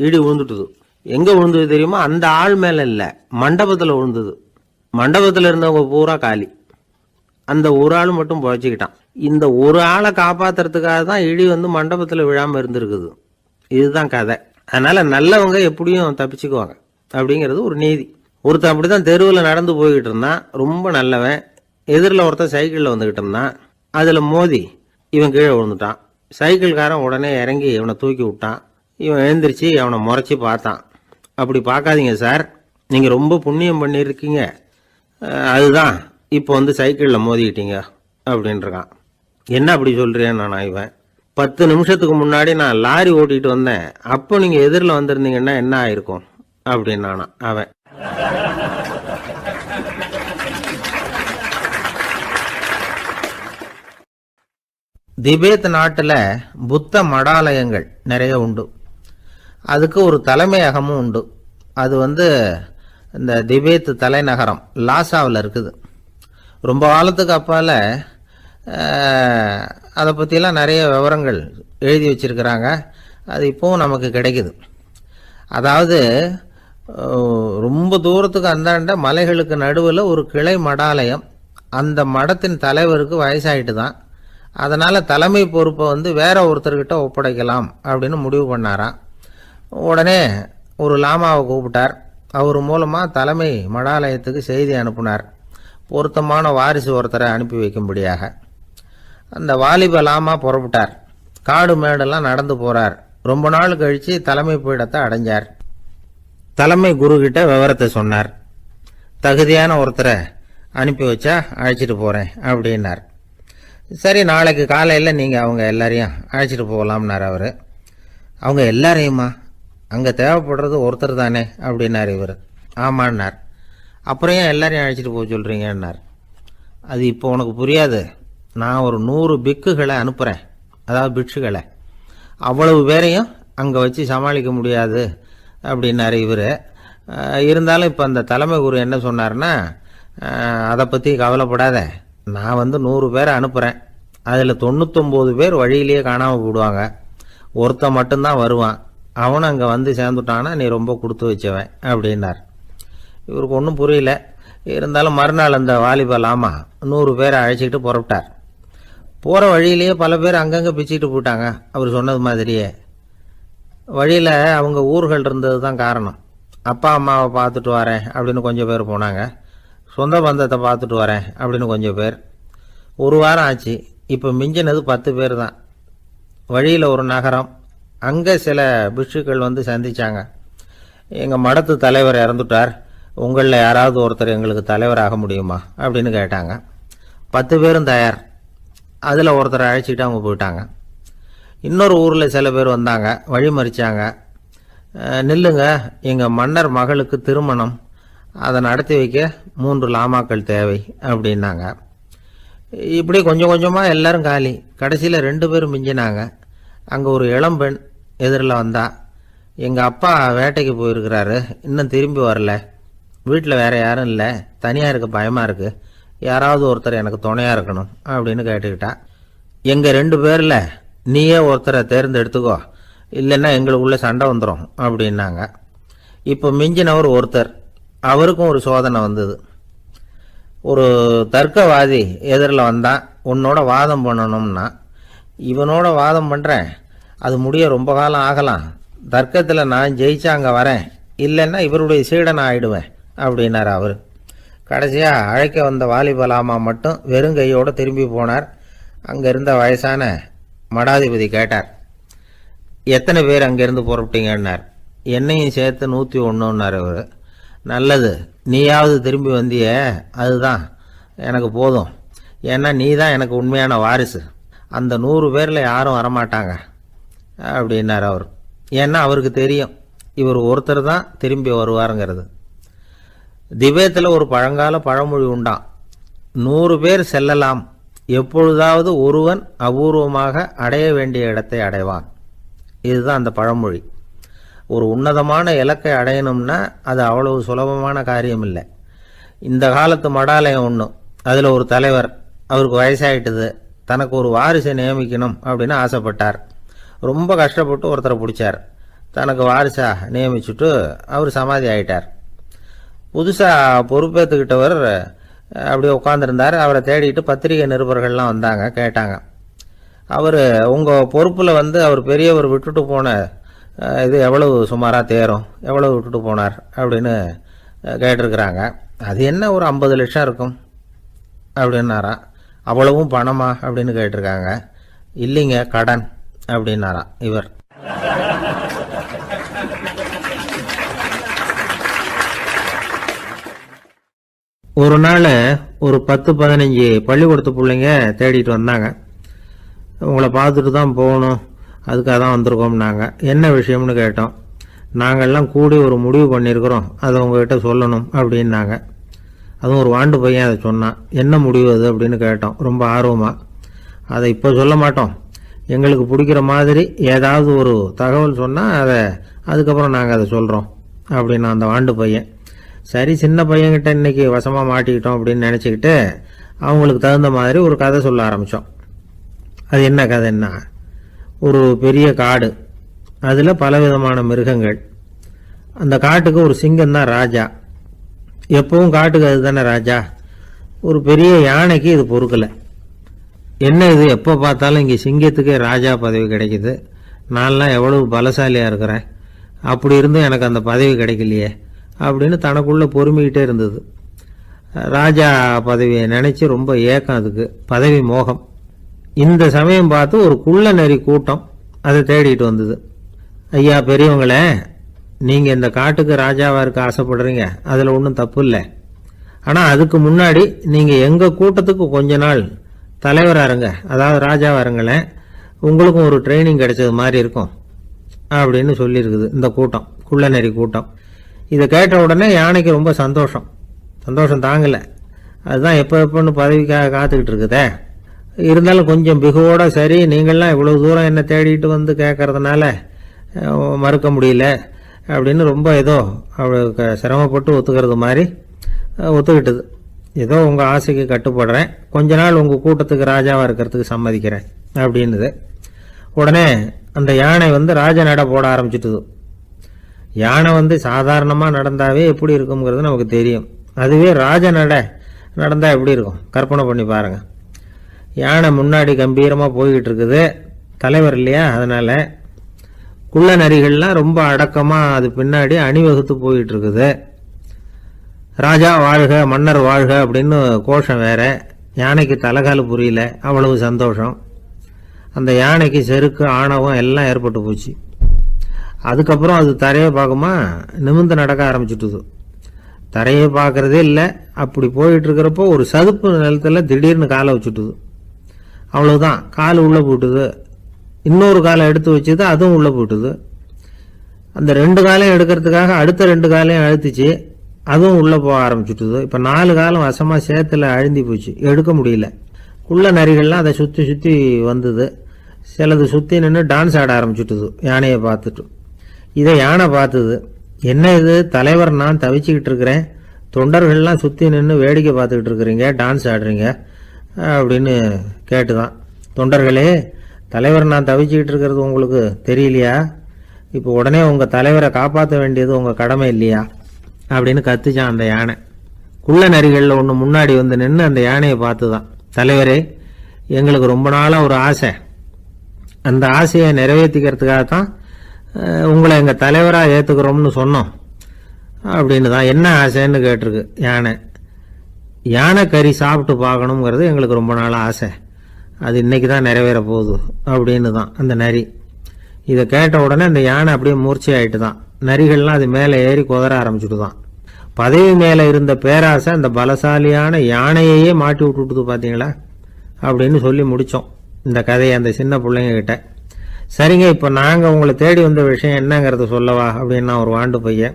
விழுந்துட்டுது. எங்கே விழுந்தது தெரியுமா? அந்த ஆள் மேலே இல்லை, மண்டபத்தில் விழுந்தது. மண்டபத்தில் இருந்தவங்க பூரா காலி. அந்த ஒரு ஆள் மட்டும் புழைச்சிக்கிட்டான். இந்த ஒரு ஆளை காப்பாத்துறதுக்காக தான் இடி மண்டபத்தில் விழாமல் இருந்திருக்குது. இதுதான் கதை. அதனால நல்லவங்க எப்படியும் தப்பிச்சுக்குவாங்க அப்படிங்கிறது ஒரு நீதி. ஒருத்தன் அப்படிதான் தெருவில் நடந்து போய்கிட்டு இருந்தான், ரொம்ப நல்லவன். எதிரில் ஒருத்தன் சைக்கிளில் வந்துக்கிட்டு இருந்தான். அதில் மோதி இவன் கீழே விழுந்துட்டான். சைக்கிள்காரன் உடனே இறங்கி இவனை தூக்கி விட்டான். இவன் எழுந்திரிச்சு அவனை முறைச்சி பார்த்தான். அப்படி பார்க்காதீங்க சார், நீங்கள் ரொம்ப புண்ணியம் பண்ணியிருக்கீங்க, அதுதான் இப்போ சைக்கிளில் மோதிக்கிட்டீங்க அப்படின்றான். என்ன அப்படி சொல்கிறேன்னு நான் இவன் 10 நிமிஷத்துக்கு முன்னாடி நான் லாரி ஓட்டிகிட்டு வந்தேன், அப்போ நீங்கள் எதிரில் வந்திருந்தீங்கன்னா என்ன ஆயிருக்கும் அப்படின்னானா அவன். திபேத் நாட்டில் புத்த மடாலயங்கள் நிறைய உண்டு. அதுக்கு ஒரு தலைமையகமும் உண்டு. அது இந்த திபேத் தலைநகரம் லாசாவில் இருக்குது. ரொம்ப காலத்துக்கு அப்பால் அதை பற்றிலாம் நிறைய விவரங்கள் எழுதி வச்சிருக்கிறாங்க. அது இப்போவும் நமக்கு கிடைக்குது. அதாவது ரொம்ப தூரத்துக்கு அந்தாண்ட மலைகளுக்கு நடுவில் ஒரு கிளை மடாலயம். அந்த மடத்தின் தலைவருக்கு வயசாயிட்டு தான். அதனால் தலைமை பொறுப்பை வேற ஒருத்தர்கிட்ட ஒப்படைக்கலாம் அப்படின்னு முடிவு பண்ணாராம். உடனே ஒரு லாமாவை கூப்பிட்டார். அவர் மூலமாக தலைமை மடாலயத்துக்கு செய்தி அனுப்புனார், பொருத்தமான வாரிசு ஒருத்தரை அனுப்பி வைக்கும்படியாக. அந்த வாலிப லாமா புறப்பட்டார். காடு மேடெல்லாம் நடந்து போகிறார். ரொம்ப நாள் கழித்து தலைமை பீடத்தை அடைஞ்சார். தலைமை குரு கிட்ட விவரத்தை சொன்னார். தகுதியான ஒருத்தரை அனுப்பி வச்சா அழைச்சிட்டு போகிறேன் அப்படின்னார். சரி, நாளைக்கு காலையில் நீங்கள் அவங்க எல்லாரையும் அழைச்சிட்டு போகலாம்னார் அவர். அவங்க எல்லாரையுமா? அங்கே தேவைப்படுறது ஒருத்தர் தானே அப்படின்னார் இவர். ஆமான்னார். அப்புறம் ஏன் எல்லாரையும் அழைச்சிட்டு போக சொல்கிறீங்கன்னார். அது இப்போ உனக்கு புரியாது. நான் ஒரு 100 பிக்குகளை அனுப்புகிறேன், அதாவது பிட்சுகளை. அவ்வளவு பேரையும் அங்கே வச்சு சமாளிக்க முடியாது அப்படின்னாரு இவர். இருந்தாலும் இப்போ அந்த தலைமை குரு என்ன சொன்னார்னா, அதை பற்றி கவலைப்படாத, நான் 100 பேரை அனுப்புகிறேன், அதில் 99 பேர் வழியிலேயே காணாமல் போடுவாங்க, ஒருத்தன் மட்டும்தான் வருவான், அவனும் அங்கே சேர்ந்துட்டானா நீ ரொம்ப கொடுத்து வச்சவன் அப்படின்னார். இவருக்கு ஒன்றும் புரியல. இருந்தாலும் மறுநாள் அந்த வாலிபலாமா 100 பேரை அழைச்சிக்கிட்டு புறப்பட்டார். போகிற வழியிலேயே பல பேர் அங்கங்கே பிச்சுக்கிட்டு போயிட்டாங்க. அவர் சொன்னது மாதிரியே வழியில் அவங்க ஊர்கள் இருந்தது தான் காரணம். அப்பா அம்மாவை பார்த்துட்டு வரேன் அப்படின்னு கொஞ்சம் பேர் போனாங்க. சொந்த பந்தத்தை பார்த்துட்டு வரேன் அப்படின்னு கொஞ்சம் பேர். ஒரு வாரம் ஆச்சு. இப்போ மிஞ்சினது 10 பேர் தான். வழியில் ஒரு நகரம். அங்கே சில பிட்சுக்கள் சந்திச்சாங்க. எங்கள் மடத்து தலைவர் இறந்துட்டார், உங்களில் யாராவது ஒருத்தர் எங்களுக்கு தலைவராக முடியுமா அப்படின்னு கேட்டாங்க. 10 பேரும் தயார். அதில் ஒருத்தரை அழைச்சிக்கிட்டு அவங்க போயிட்டாங்க. இன்னொரு ஊரில் சில பேர் வந்தாங்க, வழி மறிச்சாங்க. நில்லுங்க, எங்கள் மன்னர் மகளுக்கு திருமணம், அதை நடத்தி வைக்க 3 லாமாக்கள் தேவை அப்படின்னாங்க. இப்படி கொஞ்சம் கொஞ்சமாக எல்லாரும் காலி. கடைசியில் 2 பேரும் மிஞ்சினாங்க. அங்கே ஒரு இளம்பெண் எதிரில் வந்தா, எங்கள் அப்பா வேட்டைக்கு போயிருக்கிறாரு, இன்னும் திரும்பி வரல, வீட்டில் வேற யாரும் இல்லை, தனியாக இருக்க பயமாக இருக்குது, யாராவது ஒருத்தர் எனக்கு துணையாக இருக்கணும் அப்படின்னு கேட்டுக்கிட்டா. எங்கள் 2 பேரில் நீயே ஒருத்தரை தேர்ந்தெடுத்துக்கோ, இல்லைன்னா எங்களுக்குள்ளே சண்டை வந்துடும் அப்படின்னாங்க. இப்போ மிஞ்சினவர் ஒருத்தர், அவருக்கும் ஒரு சோதனை வந்தது. ஒரு தர்க்கவாதி எதிரில் வந்தான், உன்னோட வாதம் பண்ணணும்னா. இவனோட வாதம் பண்ணுறேன், அது முடிய ரொம்ப காலம் ஆகலாம், தர்க்கத்தில் நான் ஜெயிச்சா அங்கே வரேன், இல்லைன்னா இவருடைய சீடனை ஆயிடுவேன் அப்படின்னார் அவர். கடைசியாக அழைக்க வந்த வாலிபலாமா மட்டும் வெறுங்கையோடு திரும்பி போனார். அங்கே இருந்த வயசான மடாதிபதி கேட்டார், எத்தனை பேர் அங்கேருந்து புறப்பட்டீங்கன்னார். என்னையும் சேர்த்து 101ன்னார் அவர். நல்லது, நீயாவது திரும்பி வந்திய, அதுதான் எனக்கு போதும், ஏன்னா நீ தான் எனக்கு உண்மையான வாரிசு, அந்த 100 பேரில் யாரும் வரமாட்டாங்க அப்படின்னார் அவர். ஏன்னா அவருக்கு தெரியும் இவர் ஒருத்தர் தான் திரும்பி வருவாருங்கிறது. திபேத்தில் ஒரு பழங்கால பழமொழி உண்டாம், 100 பேர் செல்லலாம், எப்பொழுதாவது ஒருவன் அபூர்வமாக அடைய வேண்டிய இடத்தை அடைவான். இதுதான் அந்த பழமொழி. ஒரு உன்னதமான இலக்கை அடையணும்னா அது அவ்வளவு சுலபமான காரியம் இல்லை. இந்த காலத்து மடாலயம் ஒன்று, அதில் ஒரு தலைவர், அவருக்கு வயசாயிட்டுது, தனக்கு ஒரு வாரிசை நியமிக்கணும் அப்படின்னு ஆசைப்பட்டார். ரொம்ப கஷ்டப்பட்டு ஒருத்தரை பிடிச்சார், தனக்கு வாரிசா நியமிச்சுட்டு அவர் சமாதி ஆயிட்டார். புதுசாக பொறுப்பேற்றுக்கிட்டவர் அப்படியே உட்காந்துருந்தார். அவரை தேடிட்டு பத்திரிகை நிருபர்கள்லாம் வந்தாங்க, கேட்டாங்க. அவர் உங்கள் பொறுப்பில் அவர் பெரியவர் விட்டுட்டு போன இது எவ்வளவு சுமாராக தேரும், எவ்வளவு விட்டுட்டு போனார் அப்படின்னு கேட்டிருக்கிறாங்க. அது என்ன ஒரு 50 லட்சம் இருக்கும் அப்படின்னாராம். அவ்வளவும் பணமா அப்படின்னு கேட்டிருக்காங்க. இல்லைங்க, கடன் அப்படின்னாராம் இவர். ஒரு நாள் ஒரு 10-15 பள்ளிக்கூடத்து பிள்ளைங்க தேடிட்டு வந்தாங்க. உங்களை பார்த்துட்டு தான் போகணும், அதுக்காக தான் வந்திருக்கோம்னாங்க. என்ன விஷயம்னு கேட்டோம். நாங்கள்லாம் கூடி ஒரு முடிவு பண்ணியிருக்கிறோம், அதை உங்ககிட்ட சொல்லணும் அப்படின்னாங்க. அதுவும் ஒரு வாண்டு பையன் அதை சொன்னான். என்ன முடிவு அது அப்படின்னு கேட்டோம் ரொம்ப ஆர்வமாக. அதை இப்போ சொல்ல மாட்டோம், எங்களுக்கு பிடிக்கிற மாதிரி ஏதாவது ஒரு தகவல் சொன்னால் அதுக்கப்புறம் நாங்கள் அதை சொல்கிறோம் அப்படின்னா அந்த வாண்டு பையன். சரி, சின்ன பையன்கிட்ட இன்னைக்கு வசமாக மாட்டிக்கிட்டோம் அப்படின்னு நினச்சிக்கிட்டு அவங்களுக்கு தகுந்த மாதிரி ஒரு கதை சொல்ல ஆரம்பித்தோம். அது என்ன கதைன்னா, ஒரு பெரிய காடு, அதில் பலவிதமான மிருகங்கள். அந்த காட்டுக்கு ஒரு சிங்கம் தான் ராஜா. எப்பவும் காட்டுக்கு அது தானே ராஜா. ஒரு பெரிய யானைக்கு இது பொறுக்கலை. என்ன இது, எப்போ பார்த்தாலும் இங்கே சிங்கத்துக்கே ராஜா பதவி கிடைக்குது, நான்லாம் எவ்வளவு பலசாலியாக இருக்கிறேன், அப்படி இருந்தும் எனக்கு அந்த பதவி கிடைக்கலையே அப்படின்னு தனக்குள்ளே பொறுமிக்கிட்டே இருந்தது. ராஜா பதவியை நினச்சி ரொம்ப ஏக்கம், அதுக்கு பதவி மோகம். இந்த சமயம் பார்த்து ஒரு குள்ள நெறி கூட்டம் அதை தேடிட்டு வந்தது. ஐயா பெரியவங்களே, நீங்கள் இந்த காட்டுக்கு ராஜாவாக இருக்க ஆசைப்படுறீங்க, அதில் ஒன்றும் தப்பு இல்லை. ஆனால் அதுக்கு முன்னாடி நீங்கள் எங்கள் கூட்டத்துக்கு கொஞ்ச நாள் தலைவராக இருங்க, அதாவது ராஜாவாக இருங்களேன், உங்களுக்கும் ஒரு ட்ரைனிங் கிடைச்சது மாதிரி இருக்கும் அப்படின்னு சொல்லியிருக்குது இந்த கூட்டம், குள்ள நெறி கூட்டம். இதை கேட்ட உடனே யானைக்கு ரொம்ப சந்தோஷம் தாங்கலை. அதுதான் எப்போன்னு பதவிக்காக காத்துக்கிட்டு இருக்குதே. இருந்தாலும் கொஞ்சம் பிகுவோட, சரி நீங்கள்லாம் இவ்வளோ தூரம் என்ன தேடிட்டு வந்து கேட்கறதுனால மறுக்க முடியல அப்படின்னு ரொம்ப ஏதோ அவளுக்கு சிரமப்பட்டு ஒத்துக்கிறது மாதிரி ஒத்துக்கிட்டது. ஏதோ உங்கள் ஆசைக்கு கட்டுப்படுறேன், கொஞ்ச நாள் உங்கள் கூட்டத்துக்கு ராஜாவாக இருக்கிறதுக்கு சம்மதிக்கிறேன் அப்படின்னுது. உடனே அந்த யானை ராஜ நட போட ஆரம்பிச்சிட்டுது. யானை சாதாரணமாக நடந்தாவே எப்படி இருக்குங்கிறது நமக்கு தெரியும். அதுவே ராஜ நட நடந்தால் எப்படி இருக்கும் கற்பனை பண்ணி பாருங்கள். யானை முன்னாடி கம்பீரமாக போய்கிட்டு இருக்குது, தலைவர் இல்லையா, அதனால் குள்ள நரிகள்லாம் ரொம்ப அடக்கமாக அது பின்னாடி அணிவகுத்து போயிட்டு இருக்குது. ராஜா வாழ்க, மன்னர் வாழ்க அப்படின்னு கோஷம் வேற. யானைக்கு தலைகால் புரியல, அவ்வளவு சந்தோஷம். அந்த யானைக்கு செருக்கு, ஆணவம் எல்லாம் ஏற்பட்டு போச்சு. அதுக்கப்புறம் அது தரையை பார்க்குமா, நிமிர்ந்து நடக்க ஆரம்பிச்சுட்டுது. தரையை பார்க்கறதே இல்லை. அப்படி போயிட்டு இருக்கிறப்போ ஒரு சதுப்பு நிலத்தில் திடீர்னு காலை வச்சுட்டுது. அவ்வளோதான், கால் உள்ளே போட்டுது. இன்னொரு காலை எடுத்து வச்சுது, அதுவும் உள்ளே போட்டுது. அந்த 2 காலையும் எடுக்கிறதுக்காக அடுத்த 2 காலையும் அழுத்துச்சு, அதுவும் உள்ளே போக ஆரம்பிச்சுட்டுது. இப்போ 4 காலம் வசமாக சேத்துல அழுந்தி போச்சு, எடுக்க முடியல. குள்ள நரிகள்லாம் அதை சுற்றி சுற்றி வந்தது. சிலது சுற்றி நின்று டான்ஸ் ஆட ஆரம்பிச்சுட்டுது யானையை பார்த்துட்டு. இதை யானை பார்த்தது. என்ன இது தலைவர், நான் தவிச்சுக்கிட்டு இருக்கிறேன், தொண்டர்கள்லாம் சுற்றி நின்று வேடிக்கை பார்த்துக்கிட்டு இருக்கிறீங்க, டான்ஸ் ஆடுறீங்க அப்படின்னு கேட்டுதான். தொண்டர்களே, தலைவர் நான் தவிச்சுக்கிட்டு இருக்கிறது உங்களுக்கு தெரியலையா? இப்போ உடனே உங்கள் தலைவரை காப்பாற்ற வேண்டியது உங்கள் கடமை இல்லையா அப்படின்னு கத்துச்சான் அந்த யானை. குள்ள நரிகளில் ஒன்று முன்னாடி வந்து நின்று அந்த யானையை பார்த்து தான், தலைவரே, எங்களுக்கு ரொம்ப நாளாக ஒரு ஆசை, அந்த ஆசையை நிறைவேற்றிக்கிறதுக்காகத்தான் உங்களை எங்கள் தலைவராக ஏற்றுக்கிறோம்னு சொன்னோம் அப்படின்னு தான். என்ன ஆசைன்னு கேட்டிருக்கு யானை. யானை கறி சாப்பிட்டு பார்க்கணுங்கிறது எங்களுக்கு ரொம்ப நாளாக ஆசை, அது இன்னைக்கு தான் நிறைவேற போகுது அப்படின்னு தான் அந்த நரி. இதை கேட்ட உடனே அந்த யானை அப்படியே மூர்ச்சி ஆகிட்டு தான். நரிகள்லாம் அது மேலே ஏறி குதற ஆரம்பிச்சுட்டு தான். பதவி மேலே இருந்த பேராசை அந்த பலசாலியான யானையையே மாட்டி விட்டுட்டுது பார்த்தீங்களா அப்படின்னு சொல்லி முடித்தோம் இந்த கதையை அந்த சின்ன பிள்ளைங்க கிட்ட. சரிங்க, இப்போ நாங்கள் உங்களை தேடி வந்த விஷயம் என்னங்கிறத சொல்லவா அப்படின்னா ஒரு வாண்டு பையன்.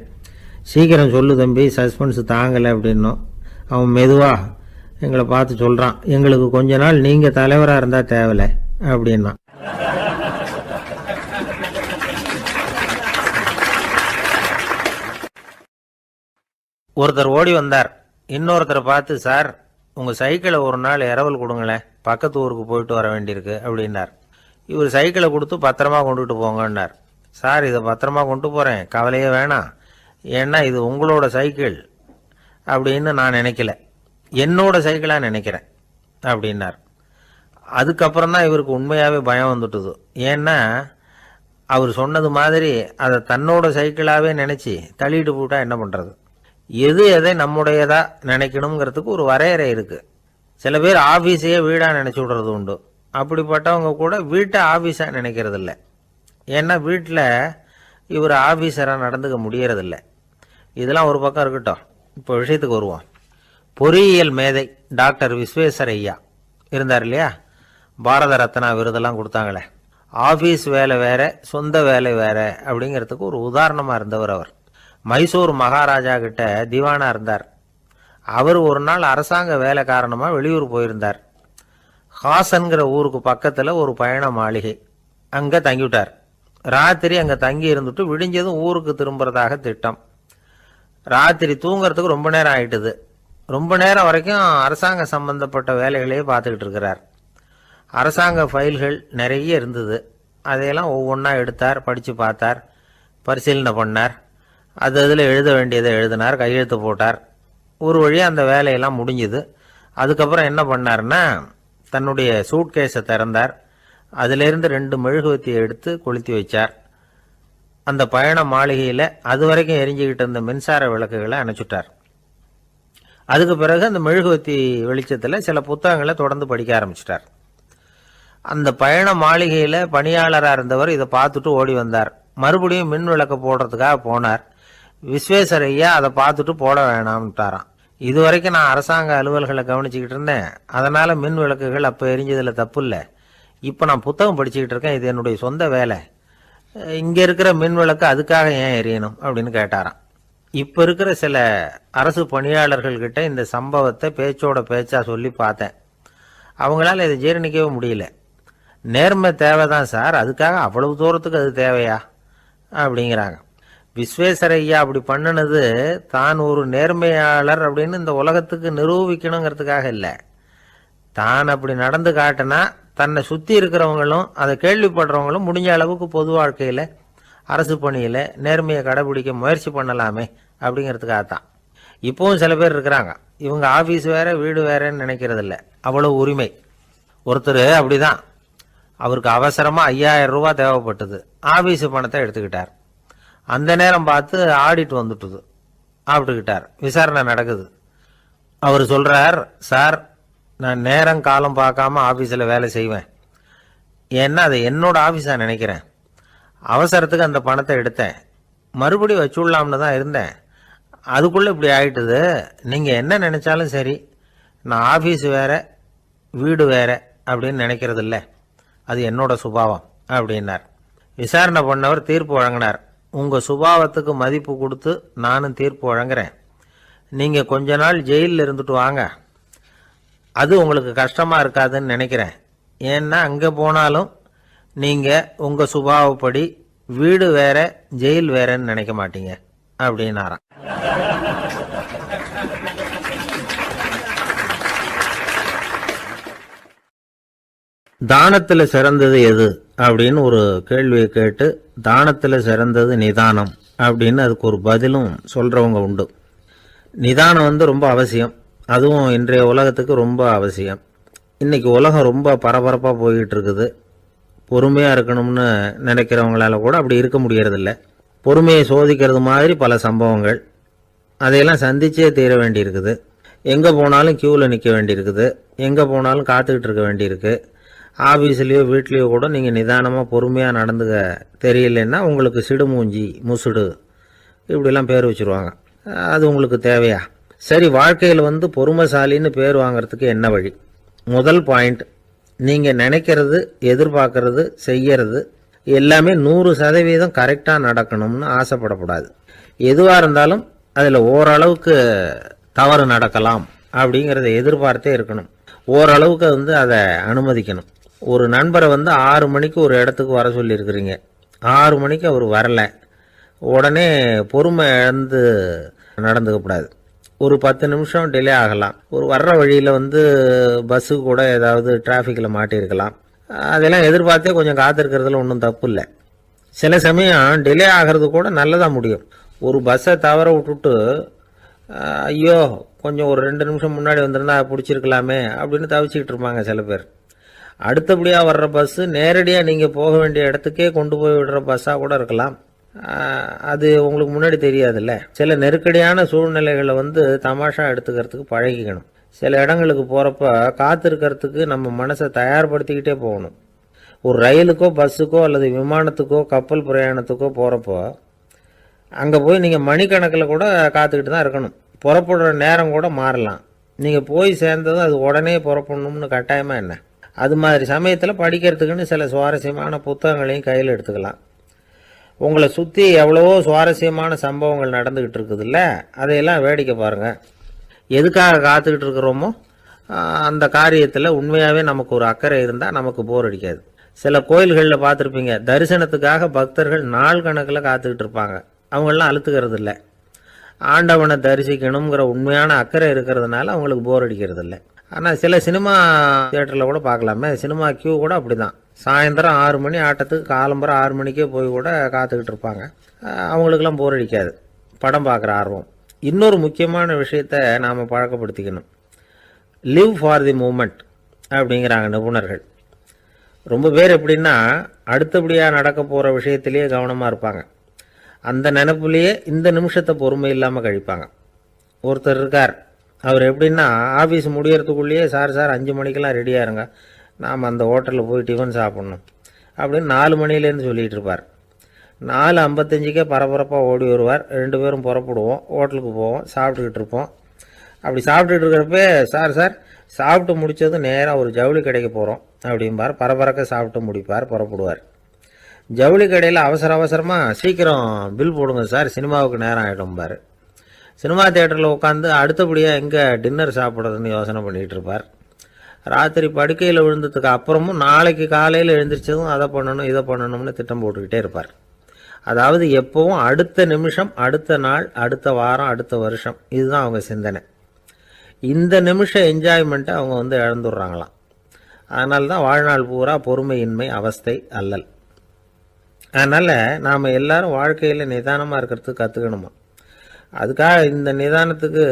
சீக்கிரம் சொல்லு தம்பி, சஸ்பென்ஸ் தாங்கலை அப்படின்னோம். அவன் மெதுவாக எங்களை பார்த்து சொல்கிறான், எங்களுக்கு கொஞ்ச நாள் நீங்கள் தலைவராக இருந்தால் தேவலை அப்படின்னா. ஒருத்தர் ஓடி வந்தார், இன்னொருத்தரை பார்த்து, சார் உங்கள் சைக்கிளை ஒரு நாள் இரவல் கொடுங்களேன், பக்கத்து ஊருக்கு போயிட்டு வர வேண்டியிருக்கு அப்படின்னார். இவர் சைக்கிளை கொடுத்து பத்திரமா கொண்டுட்டு போங்கன்னார். சார் இதை பத்திரமா கொண்டு போகிறேன், கவலையே வேணாம், ஏன்னா இது உங்களோட சைக்கிள் அப்படின்னு நான் நினைக்கல, என்னோட சைக்கிளாக நினைக்கிறேன் அப்படின்னார். அதுக்கப்புறம் தான் இவருக்கு உண்மையாகவே பயம் வந்துட்டுது. ஏன்னா அவர் சொன்னது மாதிரி அதை தன்னோட சைக்கிளாகவே நினச்சி தள்ளிட்டு போட்டால் என்ன பண்ணுறது? எது எதை நம்முடையதா நினைக்கணுங்கிறதுக்கு ஒரு வரையறை இருக்குது. சில பேர் ஆஃபீஸையே வீடாக நினச்சி விடுறது உண்டு. அப்படிப்பட்டவங்க கூட வீட்டை ஆஃபீஸாக நினைக்கிறது இல்லை. ஏன்னா வீட்டில் இவர் ஆஃபீஸராக நடந்துக்க முடியறதில்ல. இதெல்லாம் ஒரு பக்கம் இருக்கட்டும், இப்போ விஷயத்துக்கு வருவோம். பொறியியல் மேதை டாக்டர் விஸ்வேஸ்வரய்யா இருந்தார் இல்லையா, பாரத ரத்னா விருதெல்லாம் கொடுத்தாங்களே. ஆஃபீஸ் வேலை வேற, சொந்த வேலை வேற அப்படிங்கிறதுக்கு ஒரு உதாரணமாக இருந்தவர் அவர். மைசூர் மகாராஜா கிட்ட திவானா இருந்தார். அவர் ஒரு நாள் அரசாங்க வேலை காரணமாக வெளியூர் போயிருந்தார். ஹாசன்கிற ஊருக்கு பக்கத்தில் ஒரு பயண மாளிகை, அங்கே தங்கிவிட்டார். ராத்திரி அங்கே தங்கி இருந்துட்டு விடிஞ்சதும் ஊருக்கு திரும்புறதாக திட்டம். ராத்திரி தூங்கிறதுக்கு ரொம்ப நேரம் ஆயிட்டுது. ரொம்ப நேரம் வரைக்கும் அரசாங்க சம்பந்தப்பட்ட வேலைகளையே பார்த்துக்கிட்டு இருக்கிறார். அரசாங்க ஃபைல்கள் நிறைய இருந்தது. அதையெல்லாம் ஒவ்வொன்றா எடுத்தார், படித்து பார்த்தார், பரிசீலனை பண்ணார். அதில் எழுத வேண்டியதை எழுதினார், கையெழுத்து போட்டார். ஒரு வழியாக அந்த வேலையெல்லாம் முடிஞ்சுது. அதுக்கப்புறம் என்ன பண்ணார்னா, தன்னுடைய சூட்கேஸை திறந்தார். அதிலிருந்து 2 மெழுகுவத்தியை எடுத்து கொளுத்தி வச்சார். அந்த பயண மாளிகையில் அது வரைக்கும் எரிஞ்சுக்கிட்டு இருந்த மின்சார விளக்குகளை அணைச்சுட்டார். அதுக்கு பிறகு அந்த மெழுகுவத்தி வெளிச்சத்தில் சில புத்தகங்களை தொடர்ந்து படிக்க ஆரம்பிச்சிட்டார். அந்த பயண மாளிகையில் பணியாளராக இருந்தவர் இதை பார்த்துட்டு ஓடி வந்தார். மறுபடியும் மின் விளக்கு போடுறதுக்காக போனார். விஸ்வேஸ்வரய்யா அதை பார்த்துட்டு போட வேணாம்ட்டாராம். இது வரைக்கும் நான் அரசாங்க அலுவல்களை கவனிச்சுக்கிட்டு இருந்தேன், அதனால் மின் விளக்குகள் அப்போ எரிஞ்சதில் தப்பு இல்லை. இப்போ நான் புத்தகம் படிச்சுக்கிட்டு இருக்கேன், இது என்னுடைய சொந்த வேலை, இங்கே இருக்கிற மின் விளக்கு அதுக்காக ஏன் எரியணும் அப்படின்னு கேட்டாராம். இப்போ இருக்கிற சில அரசு பணியாளர்கள்கிட்ட இந்த சம்பவத்தை பேச்சோட பேச்சா சொல்லி பார்த்தேன். அவங்களால இதை ஜீரணிக்கவே முடியல. நேர்மை தேவைதான் சார், அதுக்காக அவ்வளவு தூரத்துக்கு அது தேவையா அப்படிங்கிறாங்க. விஸ்வேஸ்வரய்யா அப்படி பண்ணினது தான் ஒரு நேர்மையாளர் அப்படின்னு இந்த உலகத்துக்கு நிரூபிக்கணுங்கிறதுக்காக இல்லை. தான் அப்படி நடந்து காட்டினா தன்னை சுற்றி இருக்கிறவங்களும் அதை கேள்விப்படுறவங்களும் முடிஞ்ச அளவுக்கு பொது வாழ்க்கையில் அரசு பணியில் நேர்மையை கடைபிடிக்க முயற்சி பண்ணலாமே அப்படிங்கிறதுக்காகத்தான். இப்போவும் சில பேர் இருக்கிறாங்க, இவங்க ஆஃபீஸ் வேற வீடு வேறன்னு நினைக்கிறதில்ல, அவ்வளோ உரிமை. ஒருத்தர் அப்படிதான், அவருக்கு அவசரமாக 5000 ரூபா தேவைப்பட்டது. ஆஃபீஸு பணத்தை எடுத்துக்கிட்டார். அந்த நேரம் பார்த்து ஆடிட் வந்துட்டுது, ஆப்பிட்டுக்கிட்டார். விசாரணை நடக்குது. அவர் சொல்கிறார், சார் நான் நேரம் காலம் பார்க்காம ஆஃபீஸில் வேலை செய்வேன், ஏன்னா அதை என்னோட ஆஃபீஸாக நினைக்கிறேன். அவசரத்துக்கு அந்த பணத்தை எடுத்தேன், மறுபடியும் வச்சுடலாம்னு தான் இருந்தேன், அதுக்குள்ளே இப்படி ஆகிட்டுது. நீங்கள் என்ன நினச்சாலும் சரி, நான் ஆஃபீஸ் வேற வீடு வேற அப்படின்னு நினைக்கிறது இல்லை, அது என்னோட சுபாவம் அப்படின்னார். விசாரணை பண்ணவர் தீர்ப்பு வழங்கினார். உங்கள் சுபாவத்துக்கு மதிப்பு கொடுத்து நானும் தீர்ப்பு வழங்குறேன். நீங்கள் கொஞ்ச நாள் ஜெயிலில் இருந்துட்டு வாங்க, அது உங்களுக்கு கஷ்டமாக இருக்காதுன்னு நினைக்கிறேன். ஏன்னா அங்கே போனாலும் நீங்கள் உங்கள் சுபாவப்படி வீடு வேற ஜெயில் வேறன்னு நினைக்க மாட்டீங்க அப்படின்னாராம். தானத்தில் சிறந்தது எது அப்படின்னு ஒரு கேள்வியை கேட்டு, தானத்தில் சிறந்தது நிதானம் அப்படின்னு அதுக்கு ஒரு பதிலும் சொல்கிறவங்க உண்டு. நிதானம் ரொம்ப அவசியம், அதுவும் இன்றைய உலகத்துக்கு ரொம்ப அவசியம். இன்றைக்கி உலகம் ரொம்ப பரபரப்பாக போய்கிட்டு இருக்குது. பொறுமையாக இருக்கணும்னு நினைக்கிறவங்களால கூட அப்படி இருக்க முடியறதில்ல. பொறுமையை சோதிக்கிறது மாதிரி பல சம்பவங்கள், அதையெல்லாம் சந்திச்சே தீர வேண்டியிருக்குது. எங்கே போனாலும் க்யூவில் நிற்க வேண்டியிருக்குது, எங்கே போனாலும் காத்துக்கிட்டு இருக்க வேண்டியிருக்கு. ஆஃபீஸ்லேயோ வீட்லேயோ கூட நீங்கள் நிதானமாக பொறுமையாக நடந்துக்க தெரியலன்னா உங்களுக்கு சிடுமூஞ்சி, முசுடு இப்படிலாம் பேர் வச்சுருவாங்க. அது உங்களுக்கு தேவையா? சரி, வாழ்க்கையில் பொறுமைசாலின்னு பேர் வாங்கிறதுக்கு என்ன வழி? முதல் பாயிண்ட், நீங்கள் நினைக்கிறது, எதிர்பார்க்கறது, செய்யறது எல்லாமே 100% கரெக்டாக நடக்கணும்னு ஆசைப்படக்கூடாது. எதுவாக இருந்தாலும் அதில் ஓரளவுக்கு தவறு நடக்கலாம் அப்படிங்கிறத எதிர்பார்த்தே இருக்கணும். ஓரளவுக்கு அதை அனுமதிக்கணும். ஒரு நண்பரை 6 மணிக்கு ஒரு இடத்துக்கு வர சொல்லியிருக்கிறீங்க, 6 மணிக்கு அவர் வரலை, உடனே பொறுமை இழந்து நடந்துக்கக்கூடாது. ஒரு 10 நிமிஷம் டிலே ஆகலாம். ஒரு வர்ற வழியில் பஸ்ஸு கூட ஏதாவது டிராஃபிக்கில் மாட்டியிருக்கலாம். அதெல்லாம் எதிர்பார்த்தே கொஞ்சம் காத்திருக்கிறதுல ஒன்றும் தப்பு இல்லை. சில சமயம் டிலே ஆகிறது கூட நல்லதாக முடியும். ஒரு பஸ்ஸை தவற விட்டுட்டு ஐயோ கொஞ்சம் ஒரு 2 நிமிஷம் முன்னாடி வந்திருந்தா பிடிச்சிருக்கலாமே அப்படின்னு தவிச்சிக்கிட்டு இருப்பாங்க சில பேர். அடுத்தபடியாக வர்ற பஸ்ஸு நேரடியாக நீங்கள் போக வேண்டிய இடத்துக்கே கொண்டு போய் விடுற பஸ்ஸாக கூட இருக்கலாம். அது உங்களுக்கு முன்னாடி தெரியாதுல்ல. சில நெருக்கடியான சூழ்நிலைகளை தமாஷா எடுத்துக்கிறதுக்கு பழகிக்கணும். சில இடங்களுக்கு போகிறப்ப காத்திருக்கிறதுக்கு நம்ம மனசை தயார்படுத்திக்கிட்டே போகணும். ஒரு ரயிலுக்கோ பஸ்ஸுக்கோ அல்லது விமானத்துக்கோ கப்பல் பிரயாணத்துக்கோ போகிறப்போ அங்கே போய் நீங்கள் மணிக்கணக்கில் கூட காத்துக்கிட்டு தான் இருக்கணும். புறப்படுற நேரம் கூட மாறலாம். நீங்கள் போய் சேர்ந்ததும் அது உடனே புறப்படணும்னு கட்டாயமாக என்ன? அது மாதிரி சமயத்தில் படிக்கிறதுக்குன்னு சில சுவாரஸ்யமான புத்தகங்களையும் கையில் எடுத்துக்கலாம். உங்களை சுற்றி எவ்வளவோ சுவாரஸ்யமான சம்பவங்கள் நடந்துக்கிட்டு இருக்குதுல்ல, அதையெல்லாம் வேடிக்கை பாருங்கள். எதுக்காக காத்துக்கிட்டு இருக்கிறோமோ அந்த காரியத்தில் உண்மையாகவே நமக்கு ஒரு அக்கறை இருந்தால் நமக்கு போர் அடிக்காது. சில கோயில்களில் பார்த்துருப்பீங்க, தரிசனத்துக்காக பக்தர்கள் நாள் கணக்கில் காத்துக்கிட்டு இருப்பாங்க. அவங்களெலாம் அழுத்துக்கிறது இல்லை. ஆண்டவனை தரிசிக்கணுங்கிற உண்மையான அக்கறை இருக்கிறதுனால அவங்களுக்கு போர் அடிக்கிறது இல்லை. ஆனால் சில சினிமா தியேட்டரில் கூட பார்க்கலாமே, சினிமா கியூ கூட அப்படி தான். சாயந்தரம் 6 மணி ஆட்டத்துக்கு காலம்பரம் 6 மணிக்கே போய் கூட காத்துக்கிட்டு இருப்பாங்க. அவங்களுக்கெல்லாம் போர் அடிக்காது, படம் பார்க்குற ஆர்வம். இன்னொரு முக்கியமான விஷயத்தை நாம் பழக்கப்படுத்திக்கணும். லிவ் ஃபார் தி மூமெண்ட் அப்படிங்கிறாங்க நிபுணர்கள். ரொம்ப பேர் எப்படின்னா அடுத்தபடியாக நடக்க போகிற விஷயத்திலேயே கவனமாக இருப்பாங்க. அந்த நினைப்புலேயே இந்த நிமிஷத்தை பொறுமை இல்லாமல் கழிப்பாங்க. ஒருத்தர் இருக்கார், அவர் எப்படின்னா ஆஃபீஸ் முடியறதுக்குள்ளேயே சார் 5 மணிக்கெல்லாம் ரெடியாக இருங்க, நாம் அந்த ஹோட்டலில் போய் டிஃபன் சாப்பிட்ணும் அப்படின்னு 4 மணிலேருந்து சொல்லிகிட்டு இருப்பார். 4:55 பரபரப்பாக ஓடி வருவார். 2 பேரும் புறப்படுவோம், ஹோட்டலுக்கு போவோம், சாப்பிட்டுக்கிட்டு இருப்போம். அப்படி சாப்பிட்டுட்டு இருக்கிறப்ப சார் சாப்பிட்டு முடித்ததும் நேராக ஒரு ஜவுளி கடைக்கு போகிறோம் அப்படிம்பார். பரபரக்க சாப்பிட்டு முடிப்பார், புறப்படுவார். ஜவுளி கடையில் அவசரமாக சீக்கிரம் பில் போடுங்க சார், சினிமாவுக்கு நேரம் ஆகிடும்பார். சினிமா தியேட்டரில் உட்காந்து அடுத்தபடியாக எங்கே டின்னர் சாப்பிட்றதுன்னு யோசனை பண்ணிகிட்டு இருப்பார். ராத்திரி படுக்கையில் விழுந்ததுக்கு அப்புறமும் நாளைக்கு காலையில் எழுந்திரிச்சதும் அதை பண்ணணும் இதை பண்ணணும்னு திட்டம் போட்டுக்கிட்டே இருப்பார். அதாவது எப்போவும் அடுத்த நிமிஷம், அடுத்த நாள், அடுத்த வாரம், அடுத்த வருஷம், இதுதான் அவங்க சிந்தனை. இந்த நிமிஷம் என்ஜாய்மெண்ட்டை அவங்க இழந்துடுறாங்களாம். அதனால தான் வாழ்நாள் பூரா பொறுமையின்மை, அவஸ்தை, அல்லல். அதனால் நாம் எல்லாரும் வாழ்க்கையில் நிதானமாக இருக்கிறதுக்கு கற்றுக்கணுமா. அதுக்காக இந்த நிதானத்துக்கு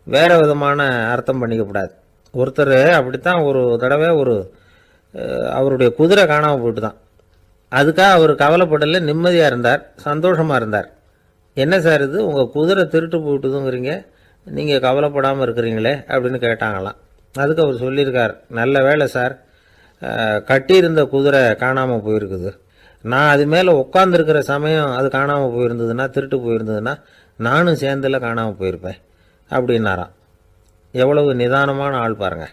வேறு விதமான அர்த்தம் பண்ணிக்கக்கூடாது. ஒருத்தர் அப்படித்தான் ஒரு தடவை அவருடைய குதிரை காணாமல் போயிட்டு தான். அதுக்காக அவர் கவலைப்படலை, நிம்மதியாக இருந்தார், சந்தோஷமாக இருந்தார். என்ன சார் இது, உங்கள் குதிரை திருட்டு போயிட்டுதுங்கிறீங்க, நீங்கள் கவலைப்படாமல் இருக்கிறீங்களே அப்படின்னு கேட்டாங்களாம். அதுக்கு அவர் சொல்லியிருக்கார், நல்ல வேலை சார், கட்டியிருந்த குதிரை காணாமல் போயிருக்குது. நான் அது மேலே உட்காந்துருக்கிற சமயம் அது காணாமல் போயிருந்ததுன்னா, திருட்டு போயிருந்ததுன்னா நானும் சேர்ந்தில் காணாமல் போயிருப்பேன் அப்படின்னாராம். எவ்வளவு நிதானமான ஆள் பாருங்கள்.